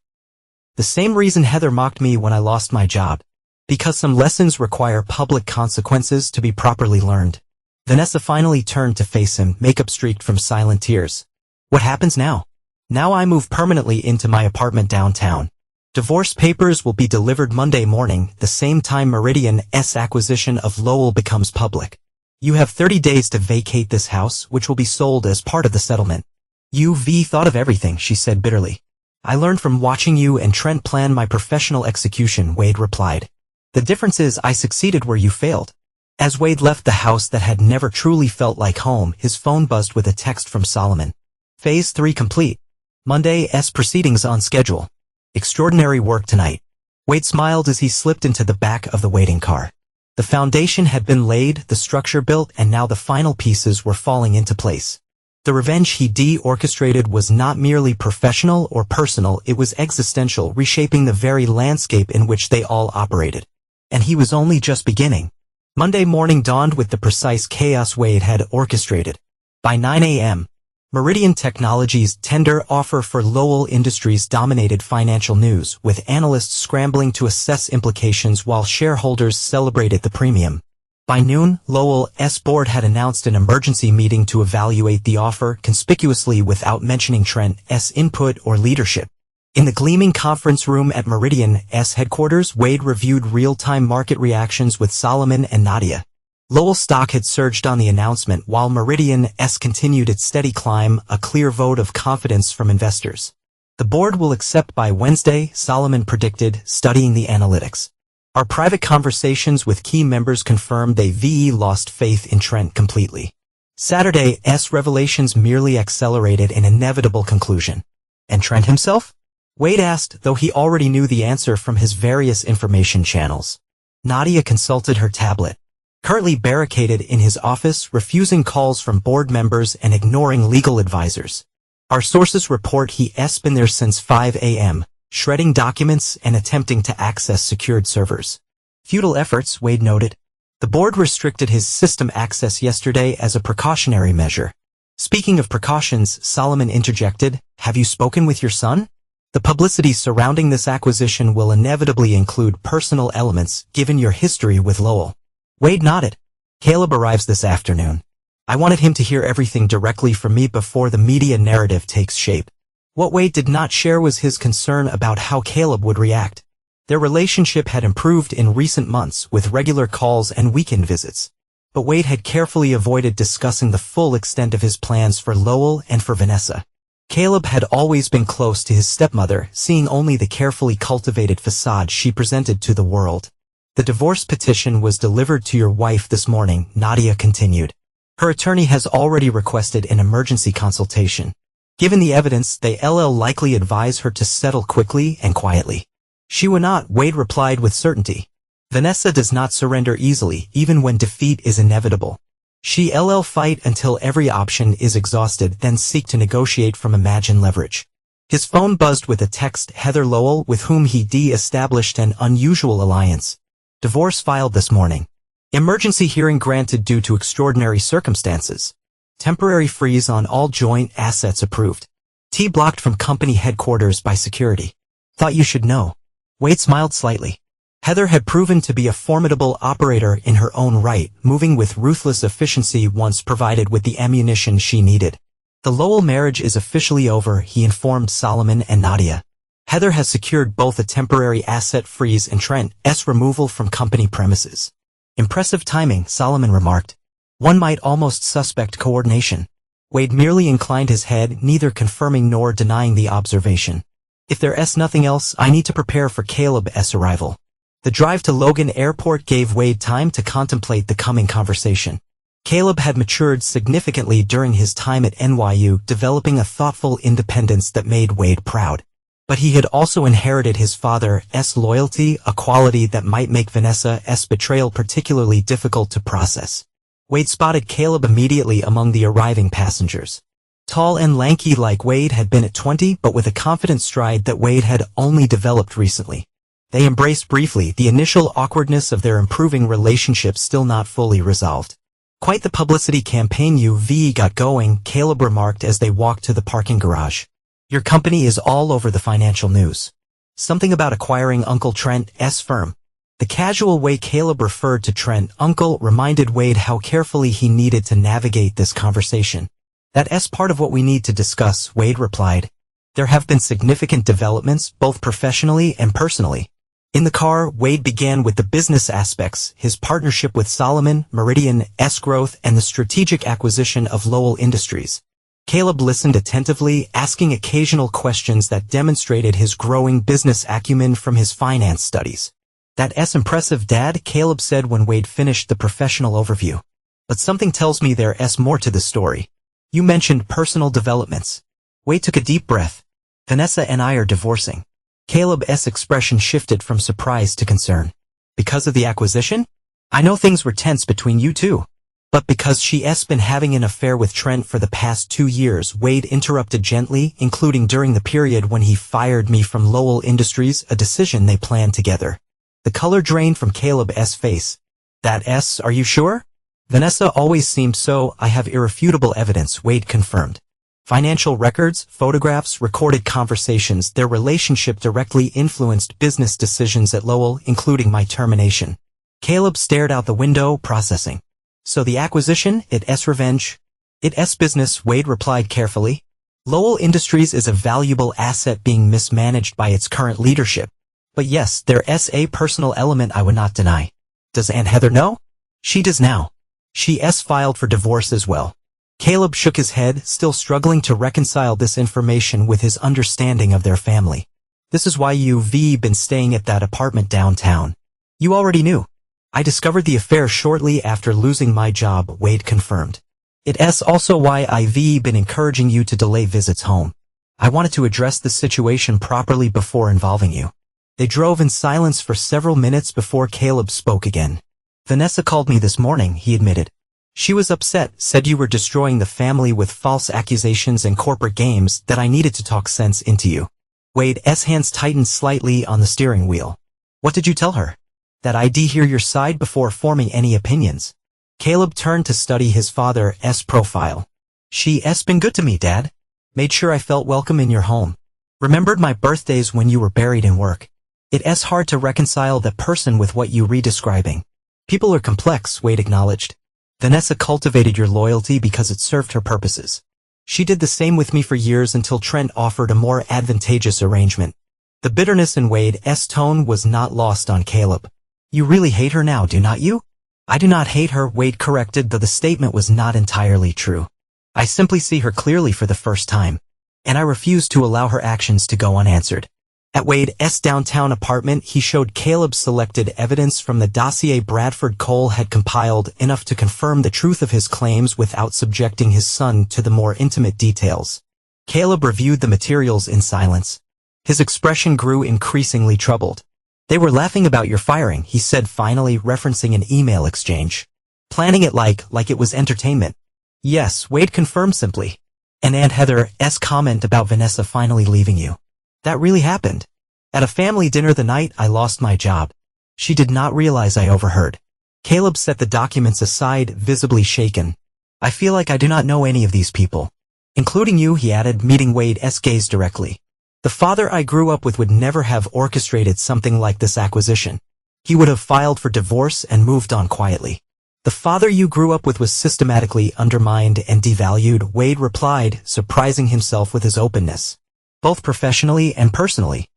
"The same reason Heather mocked me when I lost my job. Because some lessons require public consequences to be properly learned." Vanessa finally turned to face him, makeup streaked from silent tears. "What happens now?" "Now I move permanently into my apartment downtown. Divorce papers will be delivered Monday morning, the same time Meridian's acquisition of Lowell becomes public. You have 30 days to vacate this house, which will be sold as part of the settlement." "You've thought of everything," she said bitterly. "I learned from watching you and Trent plan my professional execution," Wade replied. "The difference is I succeeded where you failed." As Wade left the house that had never truly felt like home, his phone buzzed with a text from Solomon. "Phase 3 complete. Monday's proceedings on schedule. Extraordinary work tonight." Wade smiled as he slipped into the back of the waiting car. The foundation had been laid, the structure built, and now the final pieces were falling into place. The revenge he orchestrated was not merely professional or personal, it was existential, reshaping the very landscape in which they all operated. And he was only just beginning. Monday morning dawned with the precise chaos Wade had orchestrated. By 9 a.m., Meridian Technologies' tender offer for Lowell Industries dominated financial news, with analysts scrambling to assess implications while shareholders celebrated the premium. By noon, Lowell's board had announced an emergency meeting to evaluate the offer, conspicuously without mentioning Trent's input or leadership. In the gleaming conference room at Meridian's headquarters, Wade reviewed real-time market reactions with Solomon and Nadia. Lowell stock had surged on the announcement while Meridian's continued its steady climb, a clear vote of confidence from investors. "The board will accept by Wednesday," Solomon predicted, studying the analytics. "Our private conversations with key members confirmed they've lost faith in Trent completely." Saturday's revelations merely accelerated an inevitable conclusion. "And Trent himself?" Wade asked, though he already knew the answer from his various information channels. Nadia consulted her tablet. Currently barricaded in his office, refusing calls from board members and ignoring legal advisors. "Our sources report he's been there since 5 a.m., shredding documents and attempting to access secured servers." "Futile efforts," Wade noted. "The board restricted his system access yesterday as a precautionary measure." "Speaking of precautions," Solomon interjected, "have you spoken with your son? The publicity surrounding this acquisition will inevitably include personal elements, given your history with Lowell." Wade nodded. "Caleb arrives this afternoon. I wanted him to hear everything directly from me before the media narrative takes shape." What Wade did not share was his concern about how Caleb would react. Their relationship had improved in recent months, with regular calls and weekend visits. But Wade had carefully avoided discussing the full extent of his plans for Lowell and for Vanessa. Caleb had always been close to his stepmother, seeing only the carefully cultivated facade she presented to the world. "The divorce petition was delivered to your wife this morning," Nadia continued. "Her attorney has already requested an emergency consultation. Given the evidence, they likely advise her to settle quickly and quietly. She would not, Wade replied with certainty. Vanessa does not surrender easily, even when defeat is inevitable. She fight until every option is exhausted, then seek to negotiate from imagined leverage. His phone buzzed with a text. Heather Lowell, with whom he established an unusual alliance. Divorce filed this morning. Emergency hearing granted due to extraordinary circumstances. Temporary freeze on all joint assets approved. T blocked from company headquarters by security. Thought you should know. Wade smiled slightly. Heather had proven to be a formidable operator in her own right, moving with ruthless efficiency once provided with the ammunition she needed. The Lowell marriage is officially over, he informed Solomon and Nadia. Heather has secured both a temporary asset freeze and Trent's removal from company premises. Impressive timing, Solomon remarked. One might almost suspect coordination. Wade merely inclined his head, neither confirming nor denying the observation. If there's nothing else, I need to prepare for Caleb's arrival. The drive to Logan Airport gave Wade time to contemplate the coming conversation. Caleb had matured significantly during his time at NYU, developing a thoughtful independence that made Wade proud. But he had also inherited his father's loyalty, a quality that might make Vanessa's betrayal particularly difficult to process. Wade spotted Caleb immediately among the arriving passengers. Tall and lanky like Wade had been at 20, but with a confident stride that Wade had only developed recently. They embraced briefly, the initial awkwardness of their improving relationship still not fully resolved. Quite the publicity campaign you've got going, Caleb remarked as they walked to the parking garage. Your company is all over the financial news. Something about acquiring Uncle Trent's firm. The casual way Caleb referred to Trent, Uncle, reminded Wade how carefully he needed to navigate this conversation. That's part of what we need to discuss, Wade replied. There have been significant developments, both professionally and personally. In the car, Wade began with the business aspects, his partnership with Solomon, Meridian's growth, and the strategic acquisition of Lowell Industries. Caleb listened attentively, asking occasional questions that demonstrated his growing business acumen from his finance studies. That's impressive, Dad, Caleb said when Wade finished the professional overview. But something tells me there's more to the story. You mentioned personal developments. Wade took a deep breath. Vanessa and I are divorcing. Caleb's expression shifted from surprise to concern. Because of the acquisition? I know things were tense between you two. But because she's been having an affair with Trent for the past 2 years, Wade interrupted gently, including during the period when he fired me from Lowell Industries, a decision they planned together. The color drained from Caleb's face. Are you sure? Vanessa always seemed so. I have irrefutable evidence, Wade confirmed. Financial records, photographs, recorded conversations, their relationship directly influenced business decisions at Lowell, including my termination. Caleb stared out the window, processing. So the acquisition, it's revenge? It's business, Wade replied carefully. Lowell Industries is a valuable asset being mismanaged by its current leadership. But yes, there's a personal element I would not deny. Does Aunt Heather know? She does now. She's filed for divorce as well. Caleb shook his head, still struggling to reconcile this information with his understanding of their family. This is why you've been staying at that apartment downtown. You already knew. I discovered the affair shortly after losing my job, Wade confirmed. It's also why I've been encouraging you to delay visits home. I wanted to address the situation properly before involving you. They drove in silence for several minutes before Caleb spoke again. Vanessa called me this morning, he admitted. She was upset, said you were destroying the family with false accusations and corporate games, that I needed to talk sense into you. Wade's hands tightened slightly on the steering wheel. What did you tell her? That I'd hear your side before forming any opinions. Caleb turned to study his father's profile. She's been good to me, Dad. Made sure I felt welcome in your home. Remembered my birthdays when you were buried in work. It's hard to reconcile that person with what you redescribing. People are complex, Wade acknowledged. Vanessa cultivated your loyalty because it served her purposes. She did the same with me for years until Trent offered a more advantageous arrangement. The bitterness in Wade's tone was not lost on Caleb. You really hate her now, do not you? I do not hate her, Wade corrected, though the statement was not entirely true. I simply see her clearly for the first time. And I refuse to allow her actions to go unanswered. At Wade's downtown apartment, he showed Caleb selected evidence from the dossier Bradford Cole had compiled, enough to confirm the truth of his claims without subjecting his son to the more intimate details. Caleb reviewed the materials in silence. His expression grew increasingly troubled. They were laughing about your firing, he said finally, referencing an email exchange. Planning it like it was entertainment. Yes, Wade confirmed simply. And Aunt Heather's comment about Vanessa finally leaving you. That really happened. At a family dinner the night I lost my job. She did not realize I overheard. Caleb set the documents aside, visibly shaken. I feel like I do not know any of these people. Including you, he added, meeting Wade's gaze directly. The father I grew up with would never have orchestrated something like this acquisition. He would have filed for divorce and moved on quietly. The father you grew up with was systematically undermined and devalued, Wade replied, surprising himself with his openness. Both professionally and personally.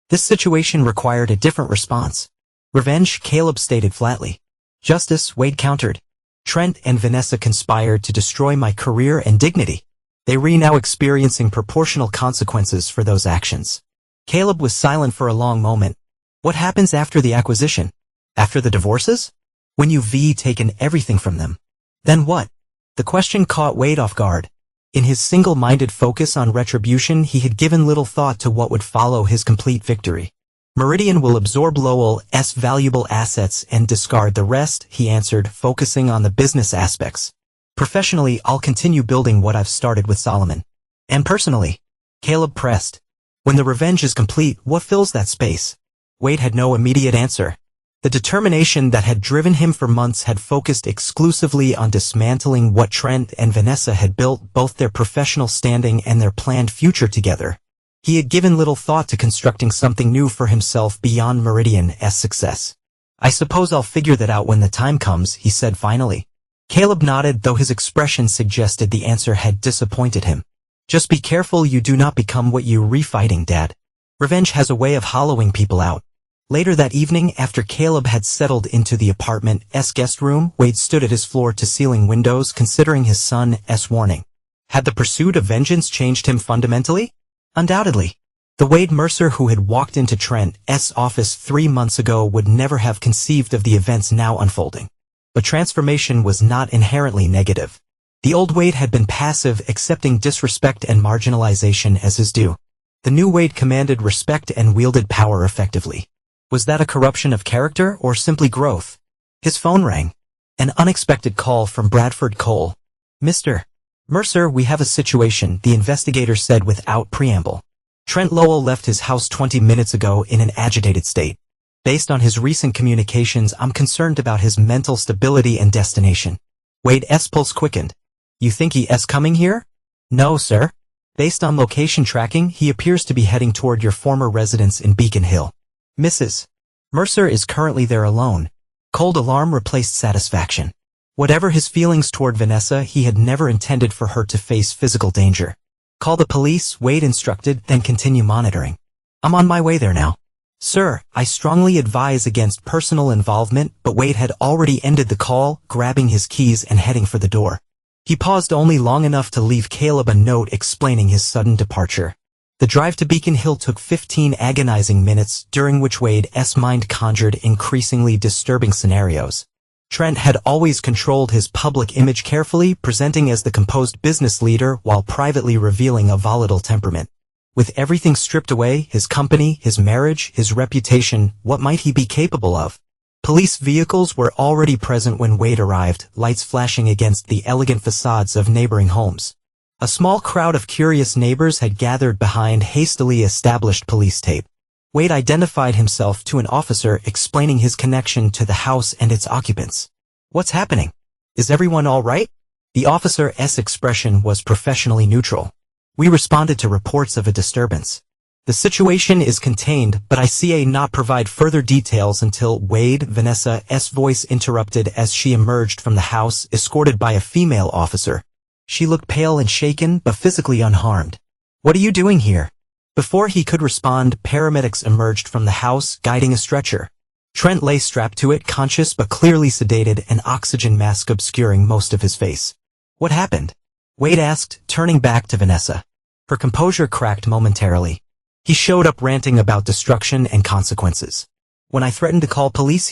This situation required a different response. Revenge, Caleb stated flatly. Justice, Wade countered. Trent and Vanessa conspired to destroy my career and dignity. They were now experiencing proportional consequences for those actions. Caleb was silent for a long moment. What happens after the acquisition? After the divorces? When you've taken everything from them. Then what? The question caught Wade off guard. In his single-minded focus on retribution, he had given little thought to what would follow his complete victory. Meridian will absorb Lowell's valuable assets and discard the rest, he answered, focusing on the business aspects. Professionally, I'll continue building what I've started with Solomon. And personally, Caleb pressed. When the revenge is complete, what fills that space? Wade had no immediate answer. The determination that had driven him for months had focused exclusively on dismantling what Trent and Vanessa had built, both their professional standing and their planned future together. He had given little thought to constructing something new for himself beyond Meridian's success. I suppose I'll figure that out when the time comes, he said finally. Caleb nodded, though his expression suggested the answer had disappointed him. Just be careful you do not become what you refighting, Dad. Revenge has a way of hollowing people out. Later that evening, after Caleb had settled into the apartment's guest room, Wade stood at his floor-to-ceiling windows considering his son's warning. Had the pursuit of vengeance changed him fundamentally? Undoubtedly. The Wade Mercer who had walked into Trent's office 3 months ago would never have conceived of the events now unfolding. But transformation was not inherently negative. The old Wade had been passive, accepting disrespect and marginalization as his due. The new Wade commanded respect and wielded power effectively. Was that a corruption of character or simply growth? His phone rang. An unexpected call from Bradford Cole. Mr. Mercer, we have a situation, the investigator said without preamble. Trent Lowell left his house 20 minutes ago in an agitated state. Based on his recent communications, I'm concerned about his mental stability and destination. Wade's pulse quickened. You think he's coming here? No, sir. Based on location tracking, he appears to be heading toward your former residence in Beacon Hill. Mrs. Mercer is currently there alone. Cold alarm replaced satisfaction. Whatever his feelings toward Vanessa, he had never intended for her to face physical danger. Call the police, Wade instructed, then continue monitoring. I'm on my way there now. Sir, I strongly advise against personal involvement, but Wade had already ended the call, grabbing his keys and heading for the door. He paused only long enough to leave Caleb a note explaining his sudden departure. The drive to Beacon Hill took 15 agonizing minutes, during which Wade's mind conjured increasingly disturbing scenarios. Trent had always controlled his public image carefully, presenting as the composed business leader while privately revealing a volatile temperament. With everything stripped away, his company, his marriage, his reputation, what might he be capable of? Police vehicles were already present when Wade arrived, lights flashing against the elegant facades of neighboring homes. A small crowd of curious neighbors had gathered behind hastily established police tape. Wade identified himself to an officer, explaining his connection to the house and its occupants. What's happening? Is everyone all right? The officer's expression was professionally neutral. We responded to reports of a disturbance. The situation is contained, but I CA not provide further details until Wade. Vanessa's voice interrupted as she emerged from the house, escorted by a female officer. She looked pale and shaken, but physically unharmed. What are you doing here? Before he could respond, paramedics emerged from the house, guiding a stretcher. Trent lay strapped to it, conscious but clearly sedated, an oxygen mask obscuring most of his face. What happened? Wade asked, turning back to Vanessa. Her composure cracked momentarily. He showed up ranting about destruction and consequences. When I threatened to call police,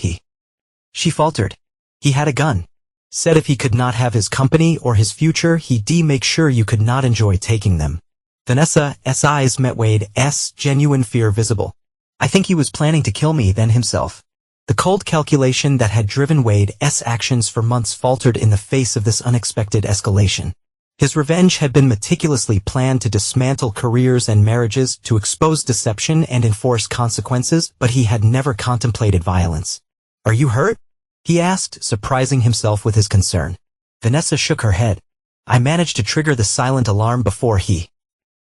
She faltered. He had a gun. Said if he could not have his company or his future, he'd make sure you could not enjoy taking them. Vanessa's eyes met Wade's, genuine fear visible. I think he was planning to kill me then himself. The cold calculation that had driven Wade's actions for months faltered in the face of this unexpected escalation. His revenge had been meticulously planned to dismantle careers and marriages, to expose deception and enforce consequences, but he had never contemplated violence. "Are you hurt?" he asked, surprising himself with his concern. Vanessa shook her head. "I managed to trigger the silent alarm before he."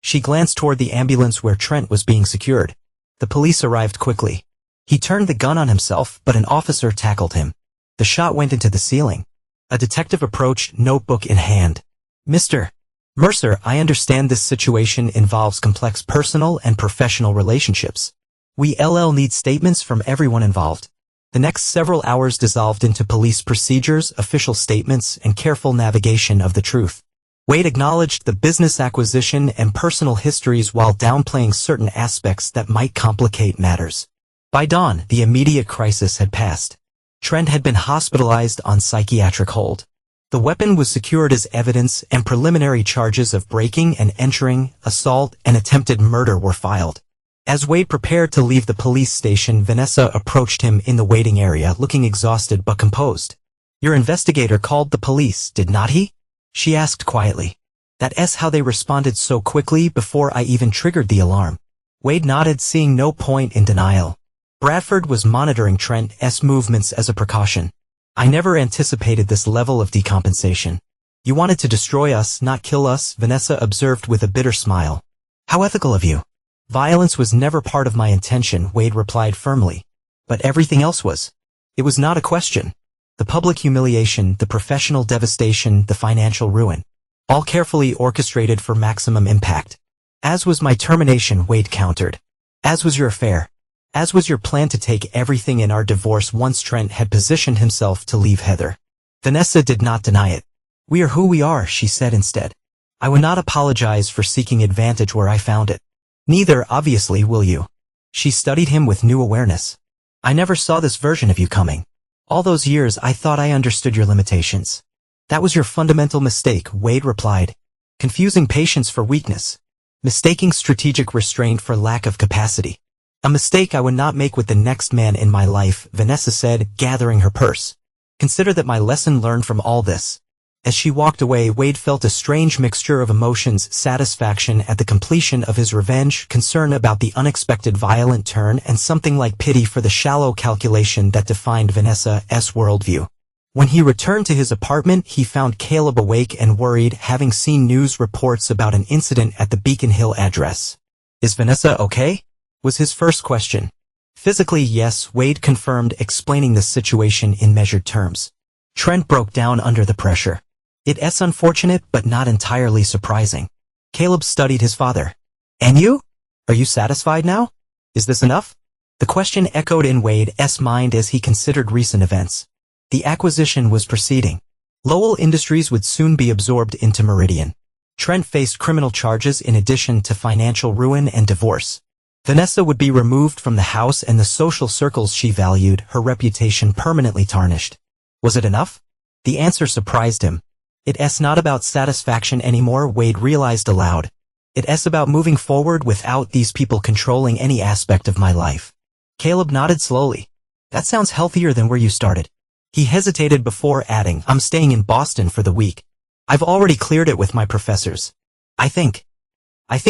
She glanced toward the ambulance where Trent was being secured. The police arrived quickly. He turned the gun on himself, but an officer tackled him. The shot went into the ceiling. A detective approached, notebook in hand. "Mr. Mercer, I understand this situation involves complex personal and professional relationships. We need statements from everyone involved." The next several hours dissolved into police procedures, official statements, and careful navigation of the truth. Wade acknowledged the business acquisition and personal histories while downplaying certain aspects that might complicate matters. By dawn, the immediate crisis had passed. Trent had been hospitalized on psychiatric hold. The weapon was secured as evidence, and preliminary charges of breaking and entering, assault, and attempted murder were filed. As Wade prepared to leave the police station, Vanessa approached him in the waiting area, looking exhausted but composed. "Your investigator called the police, did not he?" she asked quietly. "That's how they responded so quickly before I even triggered the alarm." Wade nodded, seeing no point in denial. Bradford was monitoring Trent's movements as a precaution. "I never anticipated this level of decompensation. You wanted to destroy us, not kill us," Vanessa observed with a bitter smile. "How ethical of you." "Violence was never part of my intention," Wade replied firmly. "But everything else was. It was not a question. The public humiliation, the professional devastation, the financial ruin. All carefully orchestrated for maximum impact. As was my termination," Wade countered. "As was your affair. As was your plan to take everything in our divorce once Trent had positioned himself to leave Heather." Vanessa did not deny it. "We are who we are," she said instead. "I will not apologize for seeking advantage where I found it. Neither, obviously, will you." She studied him with new awareness. "I never saw this version of you coming. All those years I thought I understood your limitations." "That was your fundamental mistake," Wade replied. "Confusing patience for weakness. Mistaking strategic restraint for lack of capacity. A mistake I would not make with the next man in my life," Vanessa said, gathering her purse. "Consider that my lesson learned from all this." As she walked away, Wade felt a strange mixture of emotions: satisfaction at the completion of his revenge, concern about the unexpected violent turn, and something like pity for the shallow calculation that defined Vanessa's worldview. When he returned to his apartment, he found Caleb awake and worried, having seen news reports about an incident at the Beacon Hill address. "Is Vanessa okay?" was his first question. "Physically, yes," Wade confirmed, explaining the situation in measured terms. Trent broke down under the pressure. "It's unfortunate, but not entirely surprising." Caleb studied his father. "And you? Are you satisfied now? Is this enough?" The question echoed in Wade's mind as he considered recent events. The acquisition was proceeding. Lowell Industries would soon be absorbed into Meridian. Trent faced criminal charges in addition to financial ruin and divorce. Vanessa would be removed from the house and the social circles she valued, her reputation permanently tarnished. Was it enough? The answer surprised him. "It's not about satisfaction anymore," Wade realized aloud. "It's about moving forward without these people controlling any aspect of my life." Caleb nodded slowly. "That sounds healthier than where you started." He hesitated before adding, "I'm staying in Boston for the week. I've already cleared it with my professors. I think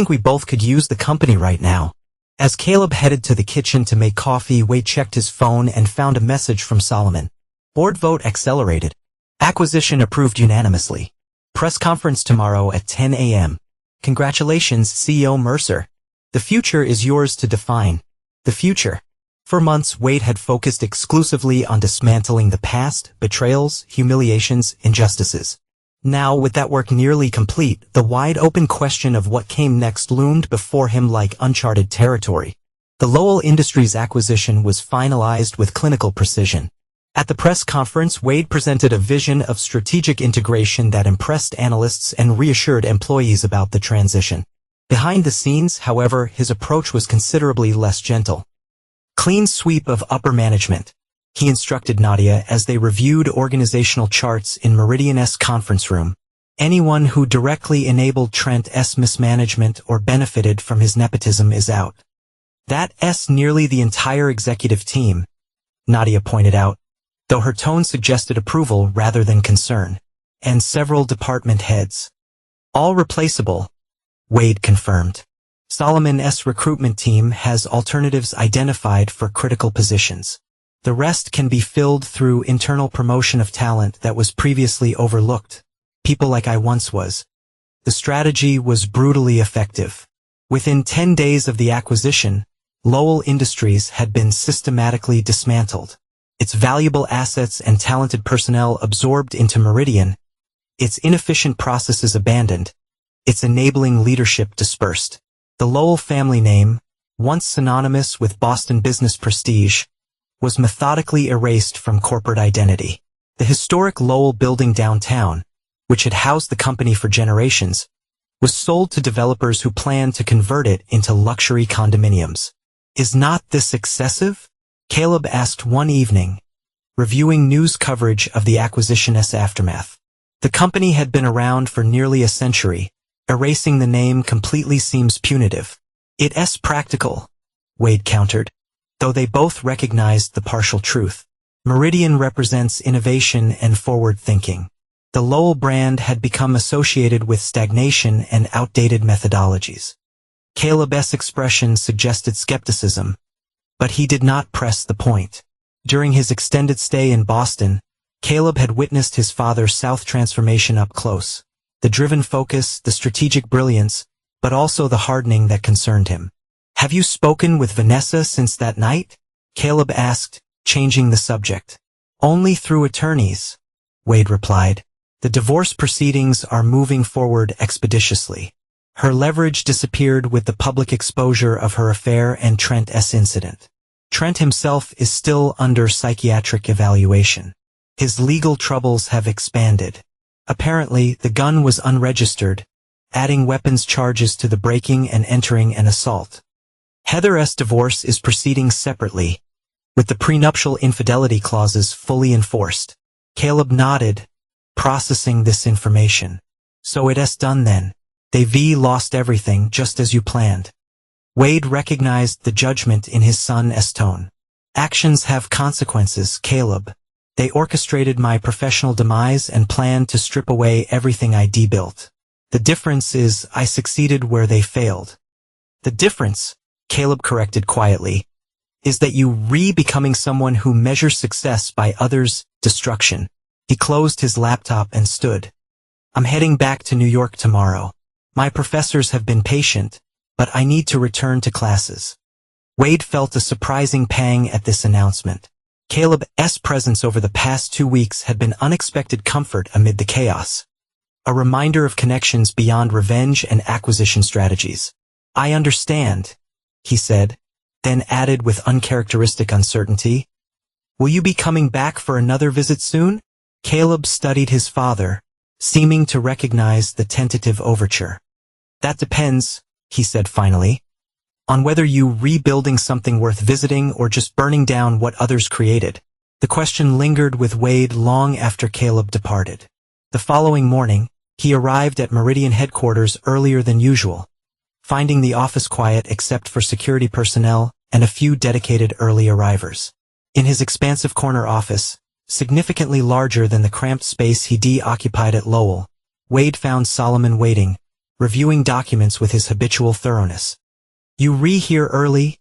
we both could use the company right now." As Caleb headed to the kitchen to make coffee, Wade checked his phone and found a message from Solomon. "Board vote accelerated. Acquisition approved unanimously. Press conference tomorrow at 10 a.m. Congratulations, CEO Mercer. The future is yours to define." The future. For months, Wade had focused exclusively on dismantling the past, betrayals, humiliations, injustices. Now, with that work nearly complete, the wide-open question of what came next loomed before him like uncharted territory. The Lowell Industries acquisition was finalized with clinical precision. At the press conference, Wade presented a vision of strategic integration that impressed analysts and reassured employees about the transition. Behind the scenes, however, his approach was considerably less gentle. "Clean sweep of upper management," he instructed Nadia as they reviewed organizational charts in Meridian's conference room. Anyone who directly enabled Trent's mismanagement or benefited from his nepotism is out. That's nearly the entire executive team, Nadia pointed out, though her tone suggested approval rather than concern. And several department heads. All replaceable, Wade confirmed. Solomon's recruitment team has alternatives identified for critical positions. The rest can be filled through internal promotion of talent that was previously overlooked, people like I once was. The strategy was brutally effective. Within 10 days of the acquisition, Lowell Industries had been systematically dismantled. Its valuable assets and talented personnel absorbed into Meridian, its inefficient processes abandoned, its enabling leadership dispersed. The Lowell family name, once synonymous with Boston business prestige, was methodically erased from corporate identity. The historic Lowell building downtown, which had housed the company for generations, was sold to developers who planned to convert it into luxury condominiums. Is not this excessive? Caleb asked one evening, reviewing news coverage of the acquisition's aftermath. The company had been around for nearly a century. Erasing the name completely seems punitive. It's practical, Wade countered, though they both recognized the partial truth. Meridian represents innovation and forward thinking. The Lowell brand had become associated with stagnation and outdated methodologies. Caleb's expression suggested skepticism, but he did not press the point. During his extended stay in Boston, Caleb had witnessed his father's South transformation up close. The driven focus, the strategic brilliance, but also the hardening that concerned him. Have you spoken with Vanessa since that night? Caleb asked, changing the subject. Only through attorneys, Wade replied. The divorce proceedings are moving forward expeditiously. Her leverage disappeared with the public exposure of her affair and Trent's incident. Trent himself is still under psychiatric evaluation. His legal troubles have expanded. Apparently, the gun was unregistered, adding weapons charges to the breaking and entering and assault. Heather's divorce is proceeding separately, with the prenuptial infidelity clauses fully enforced. Caleb nodded, processing this information. So it's done then. They've lost everything just as you planned. Wade recognized the judgment in his son's tone. Actions have consequences, Caleb. They orchestrated my professional demise and planned to strip away everything I built. The difference is I succeeded where they failed. The difference, Caleb corrected quietly, is that you becoming someone who measures success by others' destruction. He closed his laptop and stood. I'm heading back to New York tomorrow. My professors have been patient, but I need to return to classes. Wade felt a surprising pang at this announcement. Caleb's presence over the past 2 weeks had been unexpected comfort amid the chaos. A reminder of connections beyond revenge and acquisition strategies. I understand, he said, then added with uncharacteristic uncertainty. Will you be coming back for another visit soon? Caleb studied his father, seeming to recognize the tentative overture. That depends, he said finally, on whether you rebuilding something worth visiting or just burning down what others created. The question lingered with Wade long after Caleb departed. The following morning, he arrived at Meridian headquarters earlier than usual, finding the office quiet except for security personnel and a few dedicated early arrivers. In his expansive corner office, significantly larger than the cramped space he occupied at Lowell, Wade found Solomon waiting, reviewing documents with his habitual thoroughness. You here early?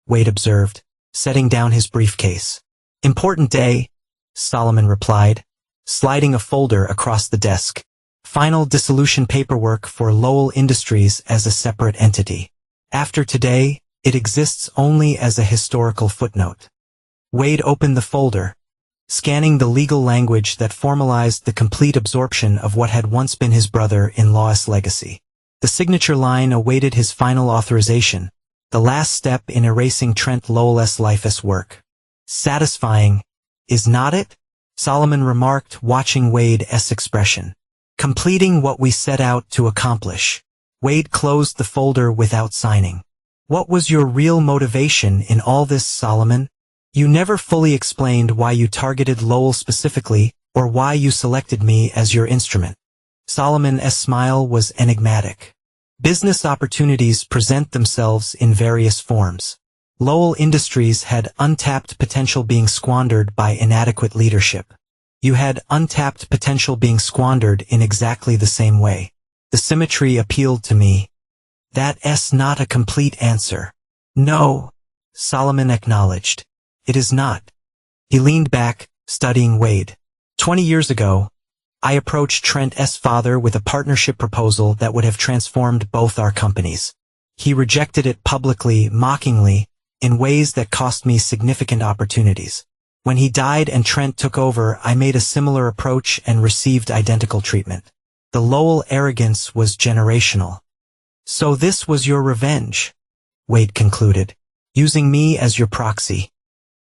Wade observed, setting down his briefcase. Important day, Solomon replied, sliding a folder across the desk. Final dissolution paperwork for Lowell Industries as a separate entity. After today, it exists only as a historical footnote. Wade opened the folder, scanning the legal language that formalized the complete absorption of what had once been his brother-in-law's legacy. The signature line awaited his final authorization, the last step in erasing Trent Lowell's life's work. Satisfying, is not it? Solomon remarked, watching Wade's expression. Completing what we set out to accomplish. Wade closed the folder without signing. What was your real motivation in all this, Solomon? You never fully explained why you targeted Lowell specifically, or why you selected me as your instrument. Solomon's smile was enigmatic. Business opportunities present themselves in various forms. Lowell Industries had untapped potential being squandered by inadequate leadership. You had untapped potential being squandered in exactly the same way. The symmetry appealed to me. That's not a complete answer. No, Solomon acknowledged. It is not. He leaned back, studying Wade. 20 years ago, I approached Trent's father with a partnership proposal that would have transformed both our companies. He rejected it publicly, mockingly, in ways that cost me significant opportunities. When he died and Trent took over, I made a similar approach and received identical treatment. The Lowell arrogance was generational. So this was your revenge, Wade concluded, using me as your proxy.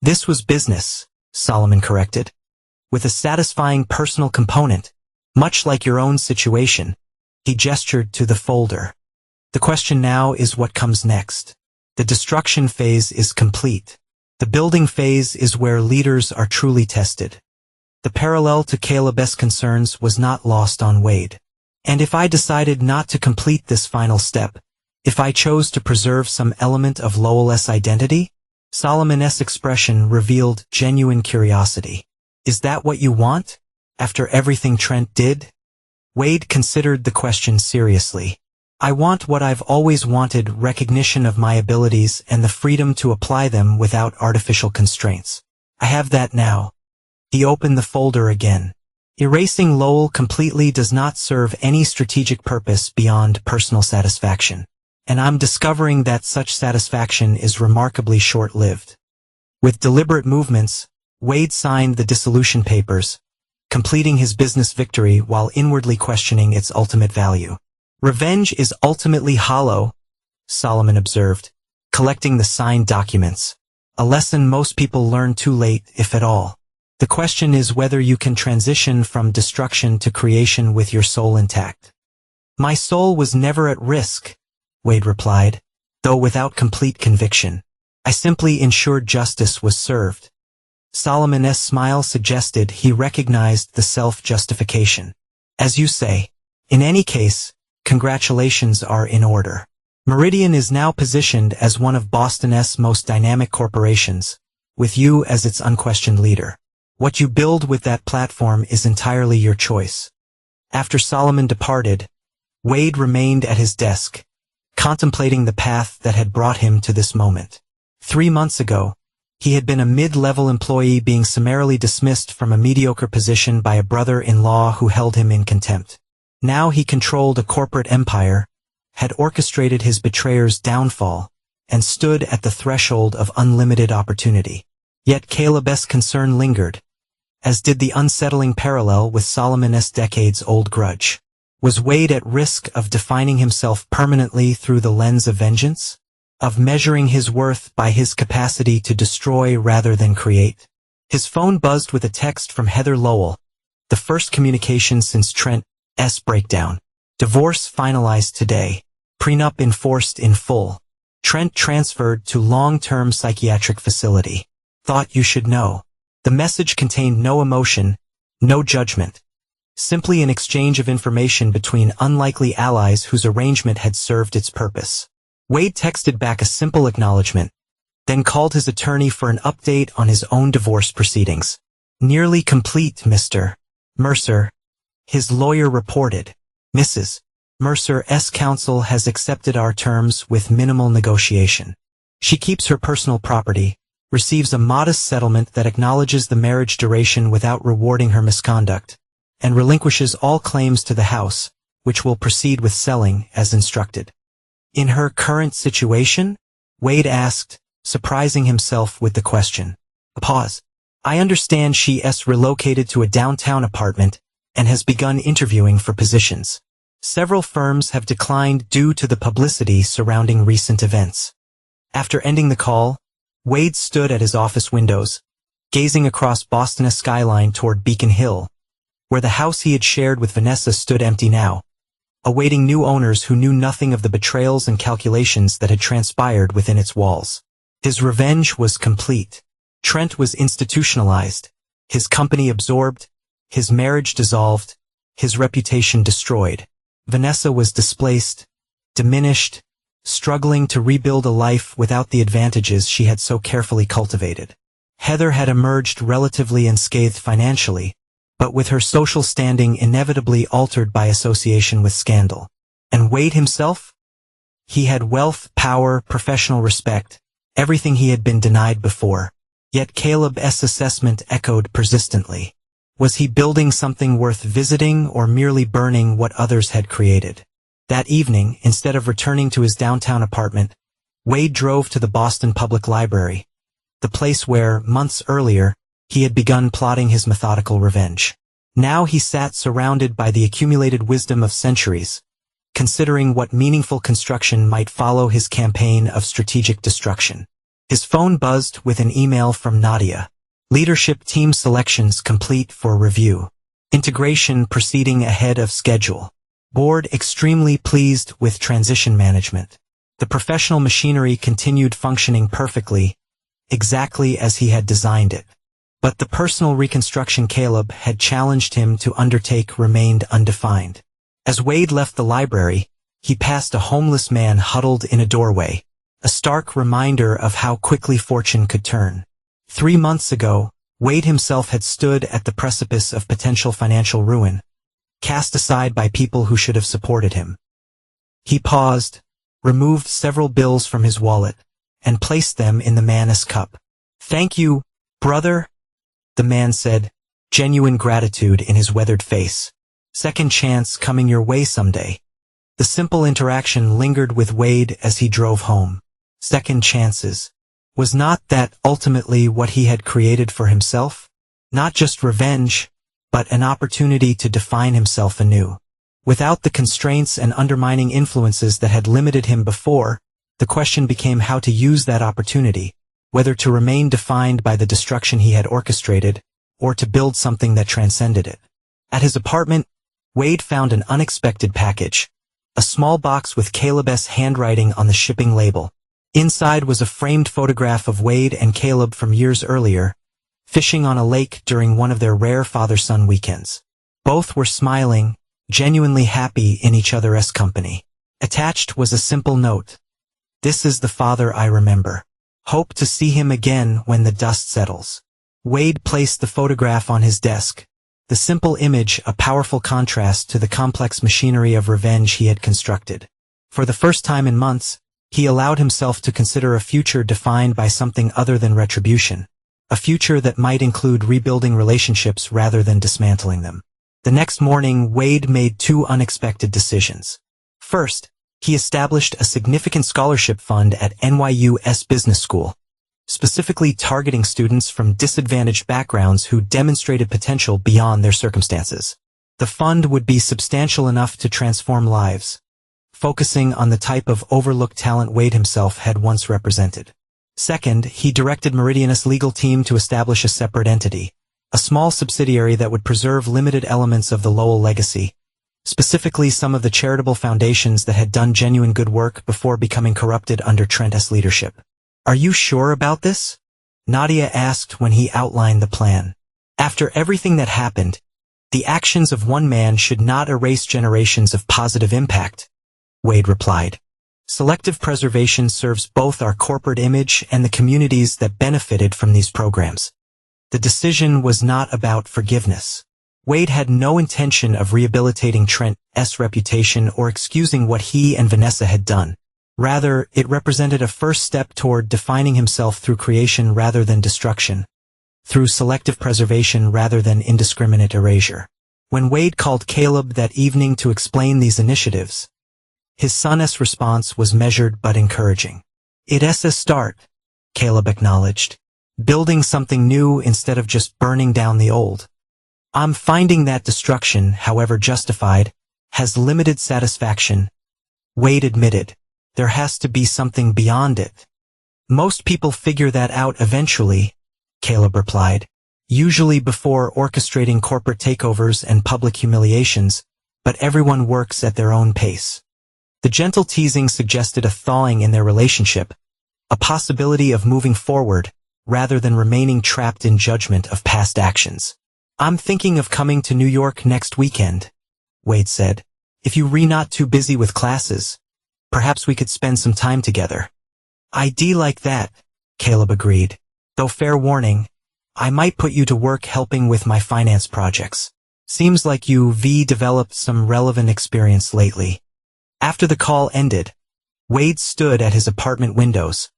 This was business, Solomon corrected, with a satisfying personal component, much like your own situation. He gestured to the folder. The question now is what comes next. The destruction phase is complete. The building phase is where leaders are truly tested. The parallel to Caleb's concerns was not lost on Wade. And if I decided not to complete this final step, if I chose to preserve some element of Lowell's identity, Solomon's expression revealed genuine curiosity. Is that what you want? After everything Trent did? Wade considered the question seriously. I want what I've always wanted, recognition of my abilities and the freedom to apply them without artificial constraints. I have that now. He opened the folder again. Erasing Lowell completely does not serve any strategic purpose beyond personal satisfaction. And I'm discovering that such satisfaction is remarkably short-lived. With deliberate movements, Wade signed the dissolution papers, completing his business victory while inwardly questioning its ultimate value. Revenge is ultimately hollow, Solomon observed, collecting the signed documents. A lesson most people learn too late, if at all. The question is whether you can transition from destruction to creation with your soul intact. My soul was never at risk, Wade replied, though without complete conviction. I simply ensured justice was served. Solomon's smile suggested he recognized the self-justification. As you say. In any case, congratulations are in order. Meridian is now positioned as one of Boston's most dynamic corporations, with you as its unquestioned leader. What you build with that platform is entirely your choice. After Solomon departed, Wade remained at his desk, contemplating the path that had brought him to this moment. 3 months ago, he had been a mid-level employee being summarily dismissed from a mediocre position by a brother-in-law who held him in contempt. Now he controlled a corporate empire, had orchestrated his betrayer's downfall, and stood at the threshold of unlimited opportunity. Yet Caleb's concern lingered, as did the unsettling parallel with Solomon's decades-old grudge. Was Wade at risk of defining himself permanently through the lens of vengeance? Of measuring his worth by his capacity to destroy rather than create? His phone buzzed with a text from Heather Lowell, the first communication since Trent's breakdown. Divorce finalized today. Prenup enforced in full. Trent transferred to long-term psychiatric facility. Thought you should know. The message contained no emotion, no judgment. Simply an exchange of information between unlikely allies whose arrangement had served its purpose. Wade texted back a simple acknowledgement, then called his attorney for an update on his own divorce proceedings. Nearly complete, Mr. Mercer, his lawyer reported. Mrs. Mercer's counsel has accepted our terms with minimal negotiation. She keeps her personal property, receives a modest settlement that acknowledges the marriage duration without rewarding her misconduct, and relinquishes all claims to the house, which will proceed with selling as instructed. In her current situation? Wade asked, surprising himself with the question. A pause. I understand she's relocated to a downtown apartment and has begun interviewing for positions. Several firms have declined due to the publicity surrounding recent events. After ending the call, Wade stood at his office windows, gazing across Boston's skyline toward Beacon Hill, where the house he had shared with Vanessa stood empty now, awaiting new owners who knew nothing of the betrayals and calculations that had transpired within its walls. His revenge was complete. Trent was institutionalized, his company absorbed, his marriage dissolved, his reputation destroyed. Vanessa was displaced, diminished, struggling to rebuild a life without the advantages she had so carefully cultivated. Heather had emerged relatively unscathed financially, but with her social standing inevitably altered by association with scandal. And Wade himself? He had wealth, power, professional respect, everything he had been denied before. Yet Caleb's assessment echoed persistently. Was he building something worth visiting or merely burning what others had created? That evening, instead of returning to his downtown apartment, Wade drove to the Boston Public Library, the place where, months earlier, he had begun plotting his methodical revenge. Now he sat surrounded by the accumulated wisdom of centuries, considering what meaningful construction might follow his campaign of strategic destruction. His phone buzzed with an email from Nadia. Leadership team selections complete for review. Integration proceeding ahead of schedule. Board extremely pleased with transition management. The professional machinery continued functioning perfectly, exactly as he had designed it. But the personal reconstruction Caleb had challenged him to undertake remained undefined. As Wade left the library, he passed a homeless man huddled in a doorway, a stark reminder of how quickly fortune could turn. 3 months ago, Wade himself had stood at the precipice of potential financial ruin, cast aside by people who should have supported him. He paused, removed several bills from his wallet, and placed them in the man's cup. "Thank you, brother," the man said, genuine gratitude in his weathered face. "Second chance coming your way someday." The simple interaction lingered with Wade as he drove home. Second chances. Was not that ultimately what he had created for himself? Not just revenge, but an opportunity to define himself anew. Without the constraints and undermining influences that had limited him before, the question became how to use that opportunity, whether to remain defined by the destruction he had orchestrated, or to build something that transcended it. At his apartment, Wade found an unexpected package, a small box with Caleb's handwriting on the shipping label. Inside was a framed photograph of Wade and Caleb from years earlier, fishing on a lake during one of their rare father-son weekends. Both were smiling, genuinely happy in each other's company. Attached was a simple note. "This is the father I remember. Hope to see him again when the dust settles." Wade placed the photograph on his desk, the simple image a powerful contrast to the complex machinery of revenge he had constructed. For the first time in months, he allowed himself to consider a future defined by something other than retribution, a future that might include rebuilding relationships rather than dismantling them. The next morning, Wade made 2 unexpected decisions. First, he established a significant scholarship fund at NYU's Business School, specifically targeting students from disadvantaged backgrounds who demonstrated potential beyond their circumstances. The fund would be substantial enough to transform lives, focusing on the type of overlooked talent Wade himself had once represented. Second, he directed Meridian's legal team to establish a separate entity, a small subsidiary that would preserve limited elements of the Lowell legacy, specifically some of the charitable foundations that had done genuine good work before becoming corrupted under Trent's leadership. "Are you sure about this?" Nadia asked when he outlined the plan. "After everything that happened, the actions of one man should not erase generations of positive impact," Wade replied. "Selective preservation serves both our corporate image and the communities that benefited from these programs." The decision was not about forgiveness. Wade had no intention of rehabilitating Trent's reputation or excusing what he and Vanessa had done. Rather, it represented a first step toward defining himself through creation rather than destruction, through selective preservation rather than indiscriminate erasure. When Wade called Caleb that evening to explain these initiatives, his son's response was measured but encouraging. "It's a start," Caleb acknowledged. "Building something new instead of just burning down the old. I'm finding that destruction, however justified, has limited satisfaction," Wade admitted. "There has to be something beyond it." "Most people figure that out eventually," Caleb replied, "usually before orchestrating corporate takeovers and public humiliations, but everyone works at their own pace." The gentle teasing suggested a thawing in their relationship, a possibility of moving forward, rather than remaining trapped in judgment of past actions. "I'm thinking of coming to New York next weekend," Wade said. If you're not too busy with classes, perhaps we could spend some time together. I'd like that, Caleb agreed. Though fair warning, I might put you to work helping with my finance projects. Seems like you've developed some relevant experience lately. After the call ended, Wade stood at his apartment windows,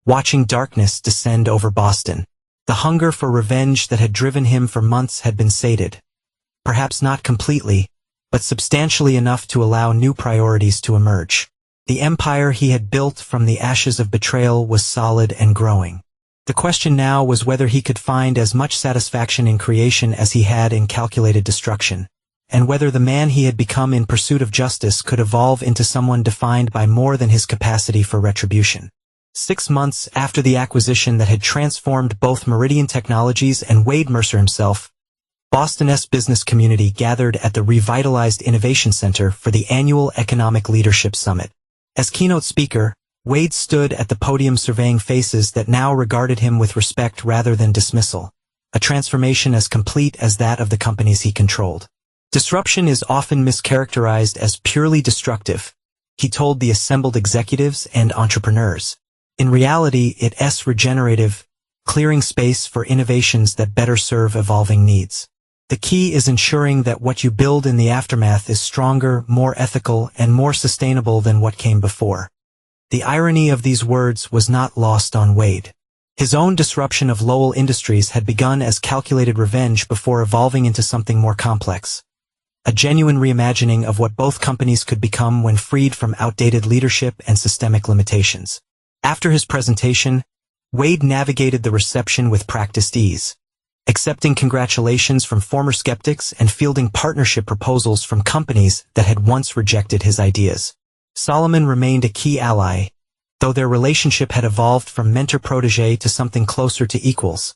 watching darkness descend over Boston. The hunger for revenge that had driven him for months had been sated. Perhaps not completely, but substantially enough to allow new priorities to emerge. The empire he had built from the ashes of betrayal was solid and growing. The question now was whether he could find as much satisfaction in creation as he had in calculated destruction, and whether the man he had become in pursuit of justice could evolve into someone defined by more than his capacity for retribution. 6 months after the acquisition that had transformed both Meridian Technologies and Wade Mercer himself, Boston's business community gathered at the revitalized Innovation Center for the annual Economic Leadership Summit. As keynote speaker, Wade stood at the podium surveying faces that now regarded him with respect rather than dismissal, a transformation as complete as that of the companies he controlled. Disruption is often mischaracterized as purely destructive, he told the assembled executives and entrepreneurs. In reality, it's regenerative, clearing space for innovations that better serve evolving needs. The key is ensuring that what you build in the aftermath is stronger, more ethical, and more sustainable than what came before. The irony of these words was not lost on Wade. His own disruption of Lowell Industries had begun as calculated revenge before evolving into something more complex. A genuine reimagining of what both companies could become when freed from outdated leadership and systemic limitations. After his presentation, Wade navigated the reception with practiced ease, accepting congratulations from former skeptics and fielding partnership proposals from companies that had once rejected his ideas. Solomon remained a key ally, though their relationship had evolved from mentor-protege to something closer to equals,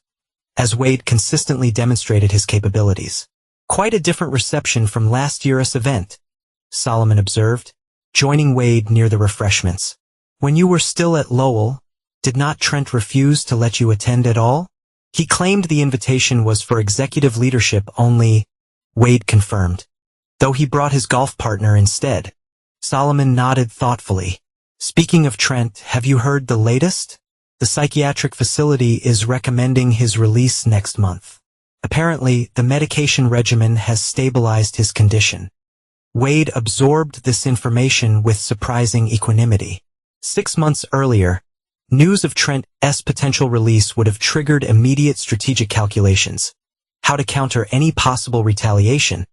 as Wade consistently demonstrated his capabilities. Quite a different reception from last year's event, Solomon observed, joining Wade near the refreshments. When you were still at Lowell, did not Trent refuse to let you attend at all? He claimed the invitation was for executive leadership only, Wade confirmed, though he brought his golf partner instead. Solomon nodded thoughtfully. Speaking of Trent, have you heard the latest? The psychiatric facility is recommending his release next month. Apparently, the medication regimen has stabilized his condition. Wade absorbed this information with surprising equanimity. 6 months earlier, news of Trent's potential release would have triggered immediate strategic calculations. How to counter any possible retaliation.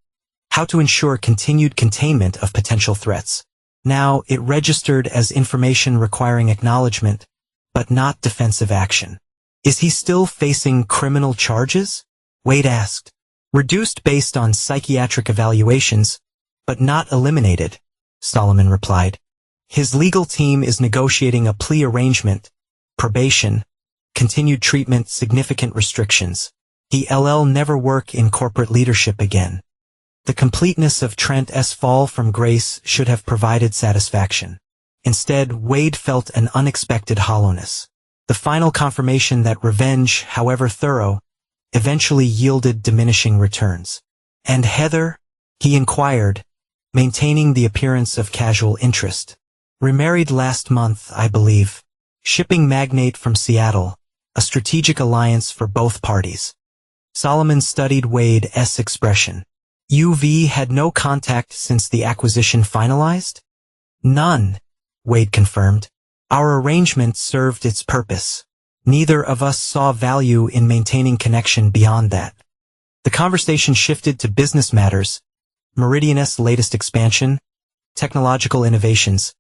How to ensure continued containment of potential threats. Now, it registered as information requiring acknowledgement, but not defensive action. Is he still facing criminal charges? Wade asked. Reduced based on psychiatric evaluations, but not eliminated, Solomon replied. His legal team is negotiating a plea arrangement, probation, continued treatment, significant restrictions. He'll never work in corporate leadership again. The completeness of Trent's fall from grace should have provided satisfaction. Instead, Wade felt an unexpected hollowness. The final confirmation that revenge, however thorough, eventually yielded diminishing returns. And Heather? He inquired, maintaining the appearance of casual interest. Remarried last month, I believe. Shipping magnate from Seattle, a strategic alliance for both parties. Solomon studied Wade's expression. UV had no contact since the acquisition finalized? None, Wade confirmed. Our arrangement served its purpose. Neither of us saw value in maintaining connection beyond that. The conversation shifted to business matters, Meridian's latest expansion, technological innovations,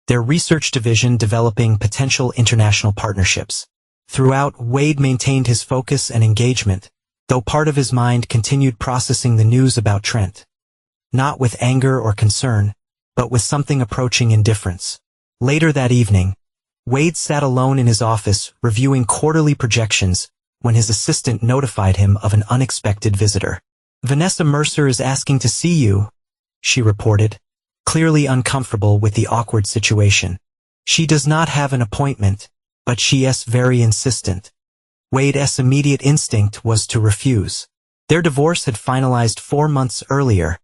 their research division developing potential international partnerships. Throughout, Wade maintained his focus and engagement, though part of his mind continued processing the news about Trent. Not with anger or concern, but with something approaching indifference. Later that evening, Wade sat alone in his office reviewing quarterly projections when his assistant notified him of an unexpected visitor. Vanessa Mercer is asking to see you, she reported, clearly uncomfortable with the awkward situation. She does not have an appointment, but she is very insistent. Wade's immediate instinct was to refuse. Their divorce had finalized 4 months earlier,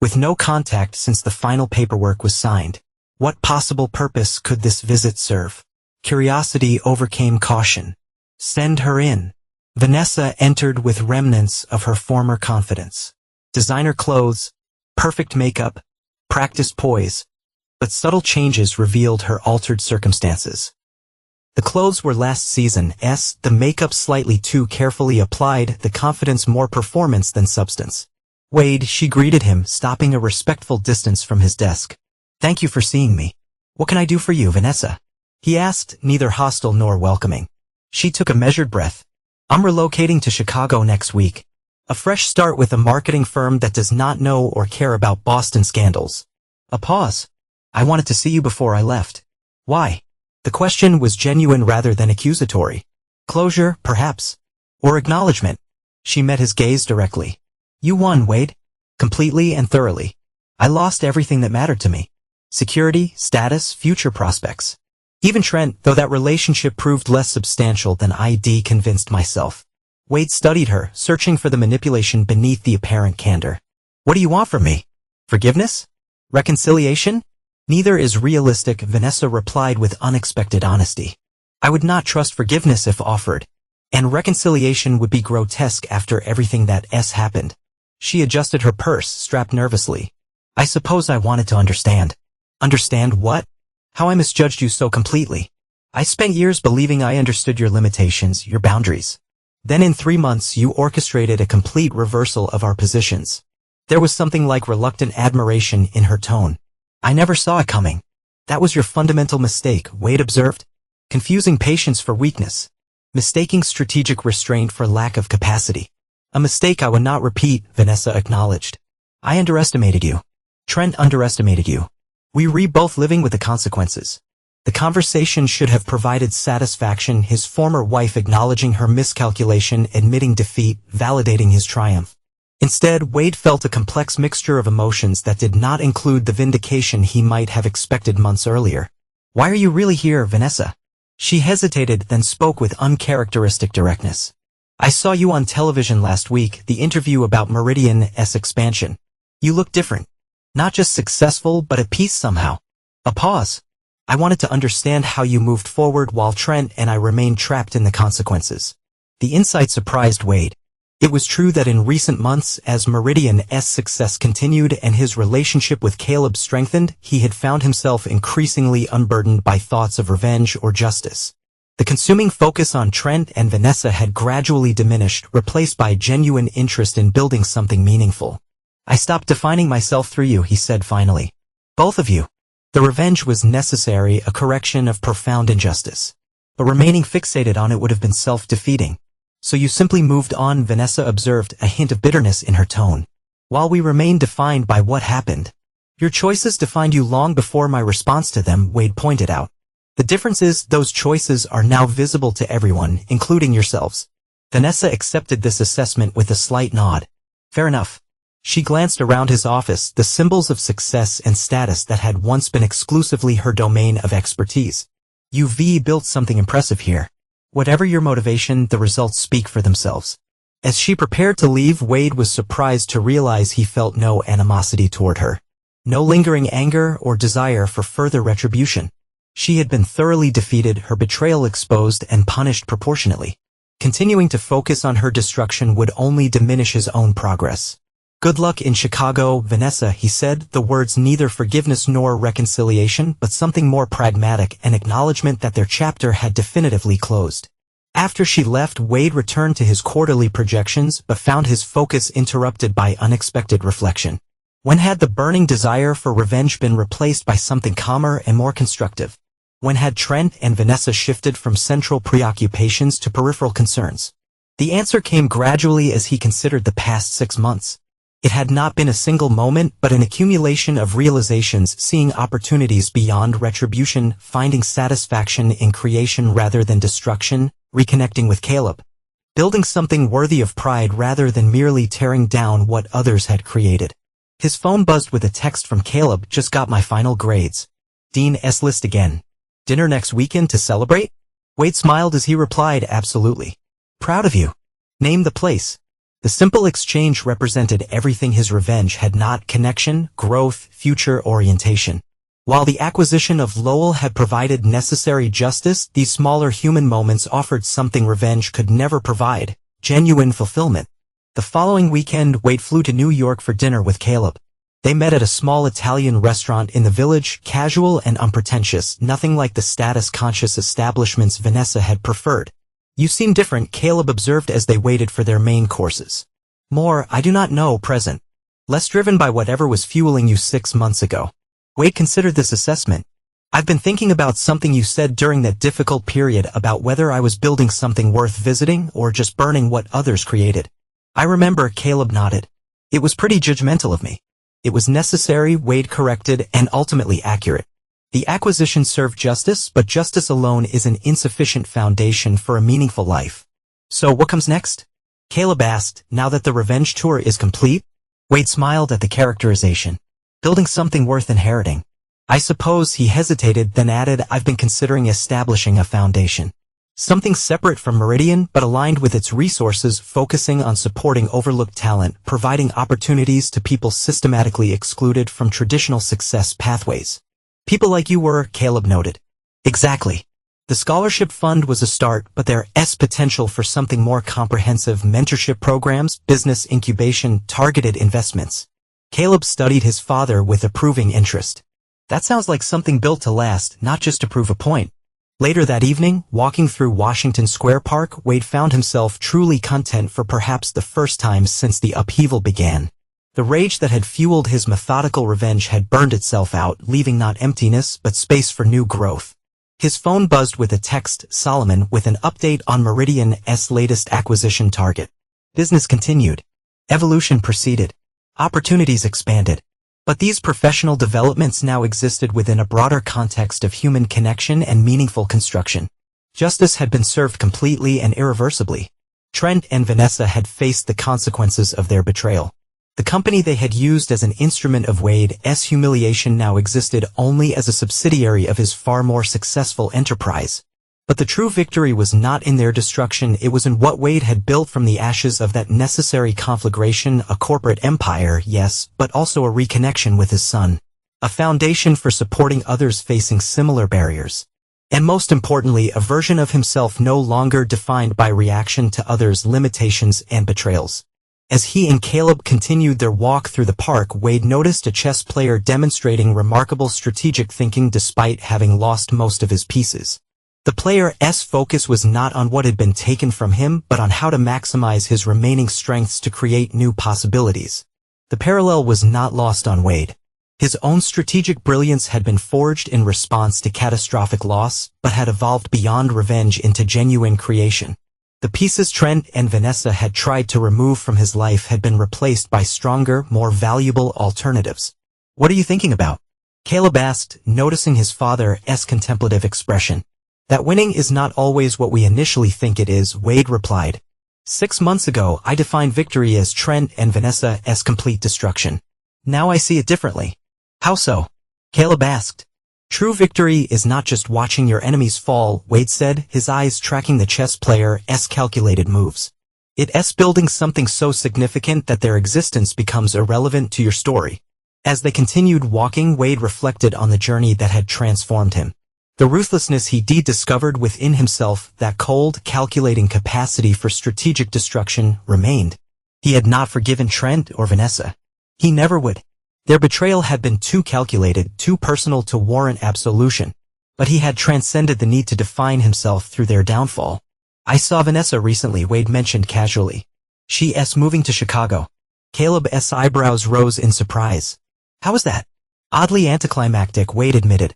with no contact since the final paperwork was signed. What possible purpose could this visit serve? Curiosity overcame caution. Send her in. Vanessa entered with remnants of her former confidence. Designer clothes, perfect makeup, practiced poise, but subtle changes revealed her altered circumstances. The clothes were last season's, the makeup slightly too carefully applied, the confidence more performance than substance. Wade, she greeted him, stopping a respectful distance from his desk. Thank you for seeing me. What can I do for you, Vanessa? He asked, neither hostile nor welcoming. She took a measured breath. I'm relocating to Chicago next week. A fresh start with a marketing firm that does not know or care about Boston scandals. A pause. I wanted to see you before I left. Why? The question was genuine rather than accusatory. Closure, perhaps. Or acknowledgement. She met his gaze directly. You won, Wade. Completely and thoroughly. I lost everything that mattered to me. Security, status, future prospects. Even Trent, though that relationship proved less substantial than I'd convinced myself. Wade studied her, searching for the manipulation beneath the apparent candor. What do you want from me? Forgiveness? Reconciliation? Neither is realistic, Vanessa replied with unexpected honesty. I would not trust forgiveness if offered, and reconciliation would be grotesque after everything that's happened. She adjusted her purse, strapped nervously. I suppose I wanted to understand. Understand what? How I misjudged you so completely. I spent years believing I understood your limitations, your boundaries. Then in 3 months you orchestrated a complete reversal of our positions. There was something like reluctant admiration in her tone. I never saw it coming. That was your fundamental mistake, Wade observed. Confusing patience for weakness. Mistaking strategic restraint for lack of capacity. A mistake I would not repeat, Vanessa acknowledged. I underestimated you. Trent underestimated you. We were both living with the consequences. The conversation should have provided satisfaction, his former wife acknowledging her miscalculation, admitting defeat, validating his triumph. Instead, Wade felt a complex mixture of emotions that did not include the vindication he might have expected months earlier. Why are you really here, Vanessa? She hesitated, then spoke with uncharacteristic directness. I saw you on television last week, the interview about Meridian's expansion. You look different. Not just successful, but at peace somehow. A pause. I wanted to understand how you moved forward while Trent and I remained trapped in the consequences. The insight surprised Wade. It was true that in recent months, as Meridian's success continued and his relationship with Caleb strengthened, he had found himself increasingly unburdened by thoughts of revenge or justice. The consuming focus on Trent and Vanessa had gradually diminished, replaced by genuine interest in building something meaningful. I stopped defining myself through you, he said finally. Both of you. The revenge was necessary, a correction of profound injustice. But remaining fixated on it would have been self-defeating. So you simply moved on, Vanessa observed, a hint of bitterness in her tone. While we remain defined by what happened. Your choices defined you long before my response to them, Wade pointed out. The difference is, those choices are now visible to everyone, including yourselves. Vanessa accepted this assessment with a slight nod. Fair enough. She glanced around his office, the symbols of success and status that had once been exclusively her domain of expertise. You've built something impressive here. Whatever your motivation, the results speak for themselves. As she prepared to leave, Wade was surprised to realize he felt no animosity toward her. No lingering anger or desire for further retribution. She had been thoroughly defeated, her betrayal exposed and punished proportionately. Continuing to focus on her destruction would only diminish his own progress. Good luck in Chicago, Vanessa, he said, the words neither forgiveness nor reconciliation, but something more pragmatic, an acknowledgement that their chapter had definitively closed. After she left, Wade returned to his quarterly projections, but found his focus interrupted by unexpected reflection. When had the burning desire for revenge been replaced by something calmer and more constructive? When had Trent and Vanessa shifted from central preoccupations to peripheral concerns? The answer came gradually as he considered the past 6 months. It had not been a single moment, but an accumulation of realizations, seeing opportunities beyond retribution, finding satisfaction in creation rather than destruction, reconnecting with Caleb. Building something worthy of pride rather than merely tearing down what others had created. His phone buzzed with a text from Caleb, just got my final grades. Dean's list again. Dinner next weekend to celebrate? Wade smiled as he replied, absolutely. Proud of you. Name the place. The simple exchange represented everything his revenge had not: connection, growth, future orientation. While the acquisition of Lowell had provided necessary justice, these smaller human moments offered something revenge could never provide: genuine fulfillment. The following weekend, Wade flew to New York for dinner with Caleb. They met at a small Italian restaurant in the village, casual and unpretentious, nothing like the status-conscious establishments Vanessa had preferred. "You seem different," Caleb observed as they waited for their main courses. "More, I do not know, present. Less driven by whatever was fueling you 6 months ago." Wade considered this assessment. "I've been thinking about something you said during that difficult period about whether I was building something worth visiting or just burning what others created." "I remember," Caleb nodded. "It was pretty judgmental of me." "It was necessary," Wade corrected, "and ultimately accurate. The acquisition served justice, but justice alone is an insufficient foundation for a meaningful life." "So what comes next?" Caleb asked, "Now that the revenge tour is complete?" Wade smiled at the characterization. "Building something worth inheriting." "I suppose," he hesitated, then added, "I've been considering establishing a foundation. Something separate from Meridian, but aligned with its resources, focusing on supporting overlooked talent, providing opportunities to people systematically excluded from traditional success pathways." "People like you were," Caleb noted. "Exactly. The scholarship fund was a start, but there's potential for something more comprehensive: mentorship programs, business incubation, targeted investments." Caleb studied his father with approving interest. "That sounds like something built to last, not just to prove a point." Later that evening, walking through Washington Square Park, Wade found himself truly content for perhaps the first time since the upheaval began. The rage that had fueled his methodical revenge had burned itself out, leaving not emptiness but space for new growth. His phone buzzed with a text: "Solomon, with an update on Meridian's latest acquisition target." Business continued. Evolution proceeded. Opportunities expanded. But these professional developments now existed within a broader context of human connection and meaningful construction. Justice had been served completely and irreversibly. Trent and Vanessa had faced the consequences of their betrayal. The company they had used as an instrument of Wade's humiliation now existed only as a subsidiary of his far more successful enterprise. But the true victory was not in their destruction, it was in what Wade had built from the ashes of that necessary conflagration: a corporate empire, yes, but also a reconnection with his son. A foundation for supporting others facing similar barriers. And most importantly, a version of himself no longer defined by reaction to others' limitations and betrayals. As he and Caleb continued their walk through the park, Wade noticed a chess player demonstrating remarkable strategic thinking despite having lost most of his pieces. The player's focus was not on what had been taken from him, but on how to maximize his remaining strengths to create new possibilities. The parallel was not lost on Wade. His own strategic brilliance had been forged in response to catastrophic loss, but had evolved beyond revenge into genuine creation. The pieces Trent and Vanessa had tried to remove from his life had been replaced by stronger, more valuable alternatives. "What are you thinking about?" Caleb asked, noticing his father's contemplative expression. "That winning is not always what we initially think it is," Wade replied. 6 months ago, I defined victory as Trent and Vanessa's complete destruction. Now I see it differently." "How so?" Caleb asked. "True victory is not just watching your enemies fall," Wade said, his eyes tracking the chess player's calculated moves. "It's building something so significant that their existence becomes irrelevant to your story." As they continued walking, Wade reflected on the journey that had transformed him. The ruthlessness he discovered within himself, that cold, calculating capacity for strategic destruction, remained. He had not forgiven Trent or Vanessa. He never would. Their betrayal had been too calculated, too personal to warrant absolution. But he had transcended the need to define himself through their downfall. "I saw Vanessa recently," Wade mentioned casually. "She's moving to Chicago." Caleb's eyebrows rose in surprise. "How was that?" "Oddly anticlimactic," Wade admitted.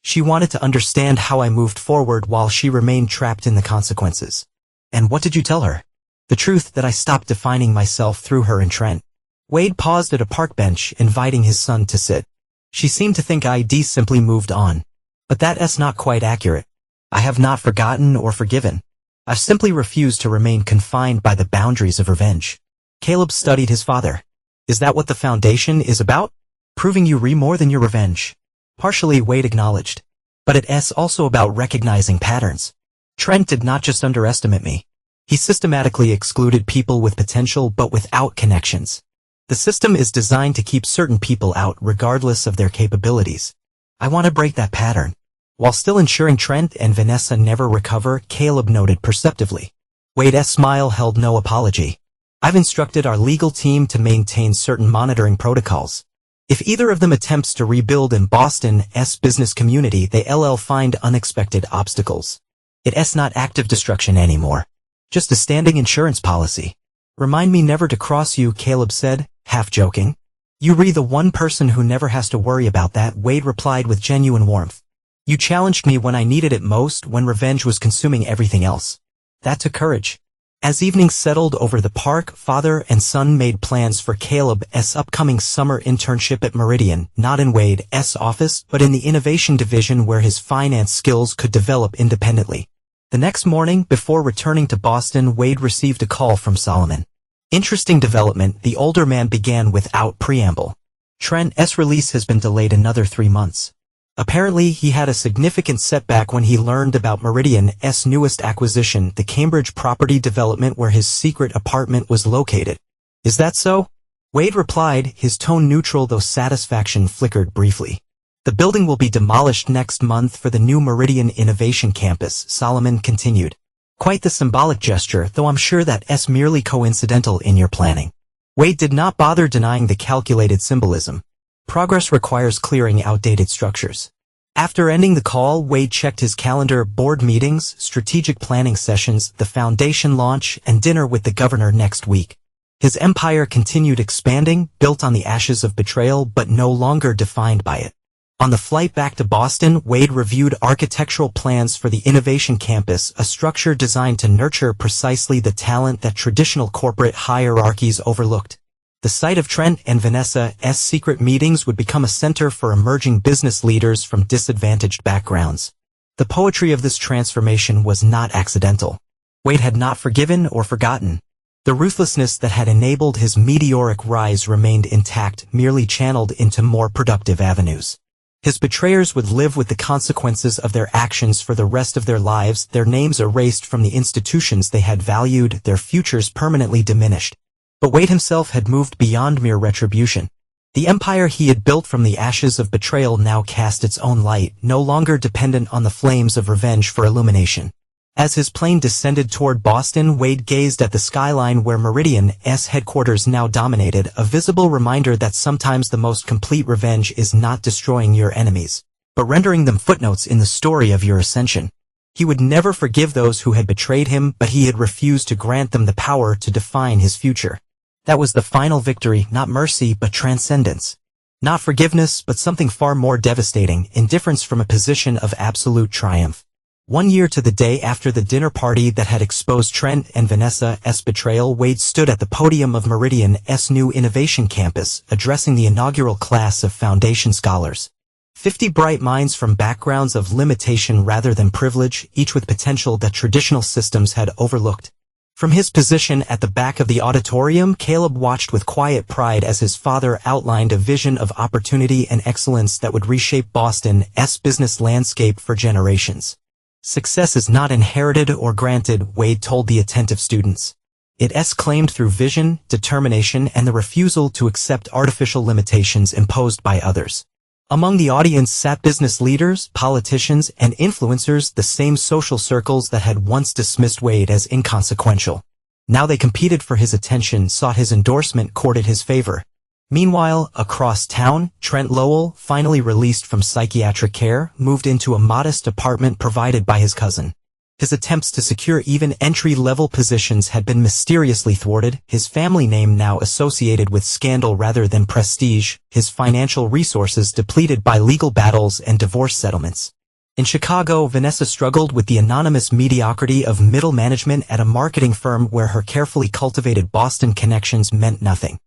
"She wanted to understand how I moved forward while she remained trapped in the consequences." "And what did you tell her?" "The truth, that I stopped defining myself through her and Trent." Wade paused at a park bench, inviting his son to sit. "She seemed to think I simply moved on. But that's not quite accurate. I have not forgotten or forgiven. I've simply refused to remain confined by the boundaries of revenge." Caleb studied his father. "Is that what the foundation is about? Proving you more than your revenge?" "Partially," Wade acknowledged. "But it's also about recognizing patterns. Trent did not just underestimate me. He systematically excluded people with potential but without connections. The system is designed to keep certain people out regardless of their capabilities. I want to break that pattern. While still ensuring Trent and Vanessa never recover, Caleb noted perceptively. Wade's smile held no apology. I've instructed our legal team to maintain certain monitoring protocols. If either of them attempts to rebuild in Boston's business community, they'll find unexpected obstacles. It's not active destruction anymore. Just a standing insurance policy. Remind me never to cross you, Caleb said, half joking. You're the one person who never has to worry about that, Wade replied with genuine warmth. You challenged me when I needed it most, when revenge was consuming everything else. That took courage. As evening settled over the park, father and son made plans for Caleb's upcoming summer internship at Meridian, not in Wade's office, but in the innovation division where his finance skills could develop independently. The next morning, before returning to Boston, Wade received a call from Solomon. Interesting development, the older man began without preamble. Trent's release has been delayed another 3 months. Apparently, he had a significant setback when he learned about Meridian's newest acquisition, the Cambridge property development where his secret apartment was located. Is that so? Wade replied, his tone neutral though satisfaction flickered briefly. The building will be demolished next month for the new Meridian Innovation Campus, Solomon continued. Quite the symbolic gesture, though I'm sure that's merely coincidental in your planning. Wade did not bother denying the calculated symbolism. Progress requires clearing outdated structures. After ending the call, Wade checked his calendar, board meetings, strategic planning sessions, the foundation launch, and dinner with the governor next week. His empire continued expanding, built on the ashes of betrayal but no longer defined by it. On the flight back to Boston, Wade reviewed architectural plans for the Innovation Campus, a structure designed to nurture precisely the talent that traditional corporate hierarchies overlooked. The site of Trent and Vanessa's secret meetings would become a center for emerging business leaders from disadvantaged backgrounds. The poetry of this transformation was not accidental. Wade had not forgiven or forgotten. The ruthlessness that had enabled his meteoric rise remained intact, merely channeled into more productive avenues. His betrayers would live with the consequences of their actions for the rest of their lives, their names erased from the institutions they had valued, their futures permanently diminished. But Wade himself had moved beyond mere retribution. The empire he had built from the ashes of betrayal now cast its own light, no longer dependent on the flames of revenge for illumination. As his plane descended toward Boston, Wade gazed at the skyline where Meridian's headquarters now dominated, a visible reminder that sometimes the most complete revenge is not destroying your enemies, but rendering them footnotes in the story of your ascension. He would never forgive those who had betrayed him, but he had refused to grant them the power to define his future. That was the final victory, not mercy but transcendence. Not forgiveness, but something far more devastating, indifference from a position of absolute triumph. 1 year to the day after the dinner party that had exposed Trent and Vanessa's betrayal, Wade stood at the podium of Meridian's new innovation campus, addressing the inaugural class of foundation scholars. 50 bright minds from backgrounds of limitation rather than privilege, each with potential that traditional systems had overlooked. From his position at the back of the auditorium, Caleb watched with quiet pride as his father outlined a vision of opportunity and excellence that would reshape Boston's business landscape for generations. Success is not inherited or granted, Wade told the attentive students. It's claimed through vision, determination, and the refusal to accept artificial limitations imposed by others. Among the audience sat business leaders, politicians, and influencers, the same social circles that had once dismissed Wade as inconsequential. Now they competed for his attention, sought his endorsement, courted his favor. Meanwhile, across town, Trent Lowell, finally released from psychiatric care, moved into a modest apartment provided by his cousin. His attempts to secure even entry-level positions had been mysteriously thwarted, his family name now associated with scandal rather than prestige, his financial resources depleted by legal battles and divorce settlements. In Chicago, Vanessa struggled with the anonymous mediocrity of middle management at a marketing firm where her carefully cultivated Boston connections meant nothing.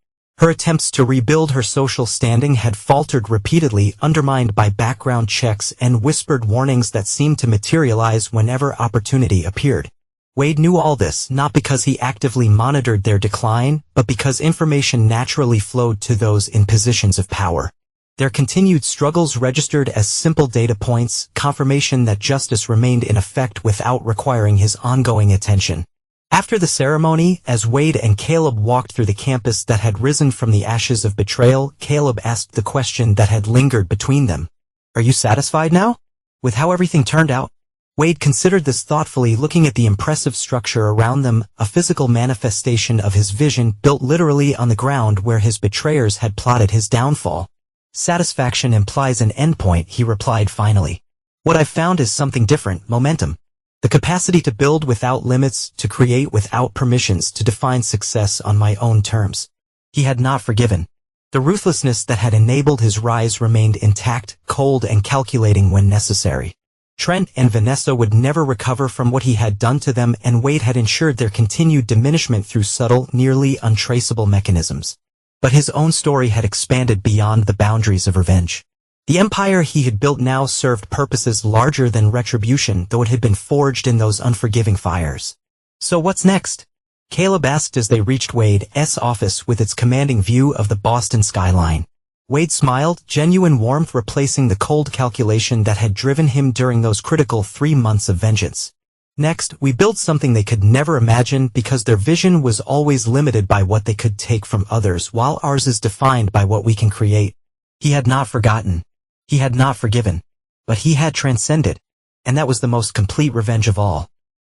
Her attempts to rebuild her social standing had faltered repeatedly, undermined by background checks and whispered warnings that seemed to materialize whenever opportunity appeared. Wade knew all this, not because he actively monitored their decline, but because information naturally flowed to those in positions of power. Their continued struggles registered as simple data points, confirmation that justice remained in effect without requiring his ongoing attention. After the ceremony, as Wade and Caleb walked through the campus that had risen from the ashes of betrayal, Caleb asked the question that had lingered between them. Are you satisfied now? With how everything turned out? Wade considered this thoughtfully, looking at the impressive structure around them, a physical manifestation of his vision built literally on the ground where his betrayers had plotted his downfall. Satisfaction implies an endpoint, he replied finally. What I've found is something different, momentum. The capacity to build without limits, to create without permissions, to define success on my own terms. He had not forgiven. The ruthlessness that had enabled his rise remained intact, cold and calculating when necessary. Trent and Vanessa would never recover from what he had done to them, and Wade had ensured their continued diminishment through subtle, nearly untraceable mechanisms. But his own story had expanded beyond the boundaries of revenge. The empire he had built now served purposes larger than retribution, though it had been forged in those unforgiving fires. So what's next? Caleb asked as they reached Wade's office with its commanding view of the Boston skyline. Wade smiled, genuine warmth replacing the cold calculation that had driven him during those critical 3 months of vengeance. Next, we built something they could never imagine because their vision was always limited by what they could take from others, while ours is defined by what we can create. He had not forgotten. He had not forgiven. But he had transcended. And that was the most complete revenge of all.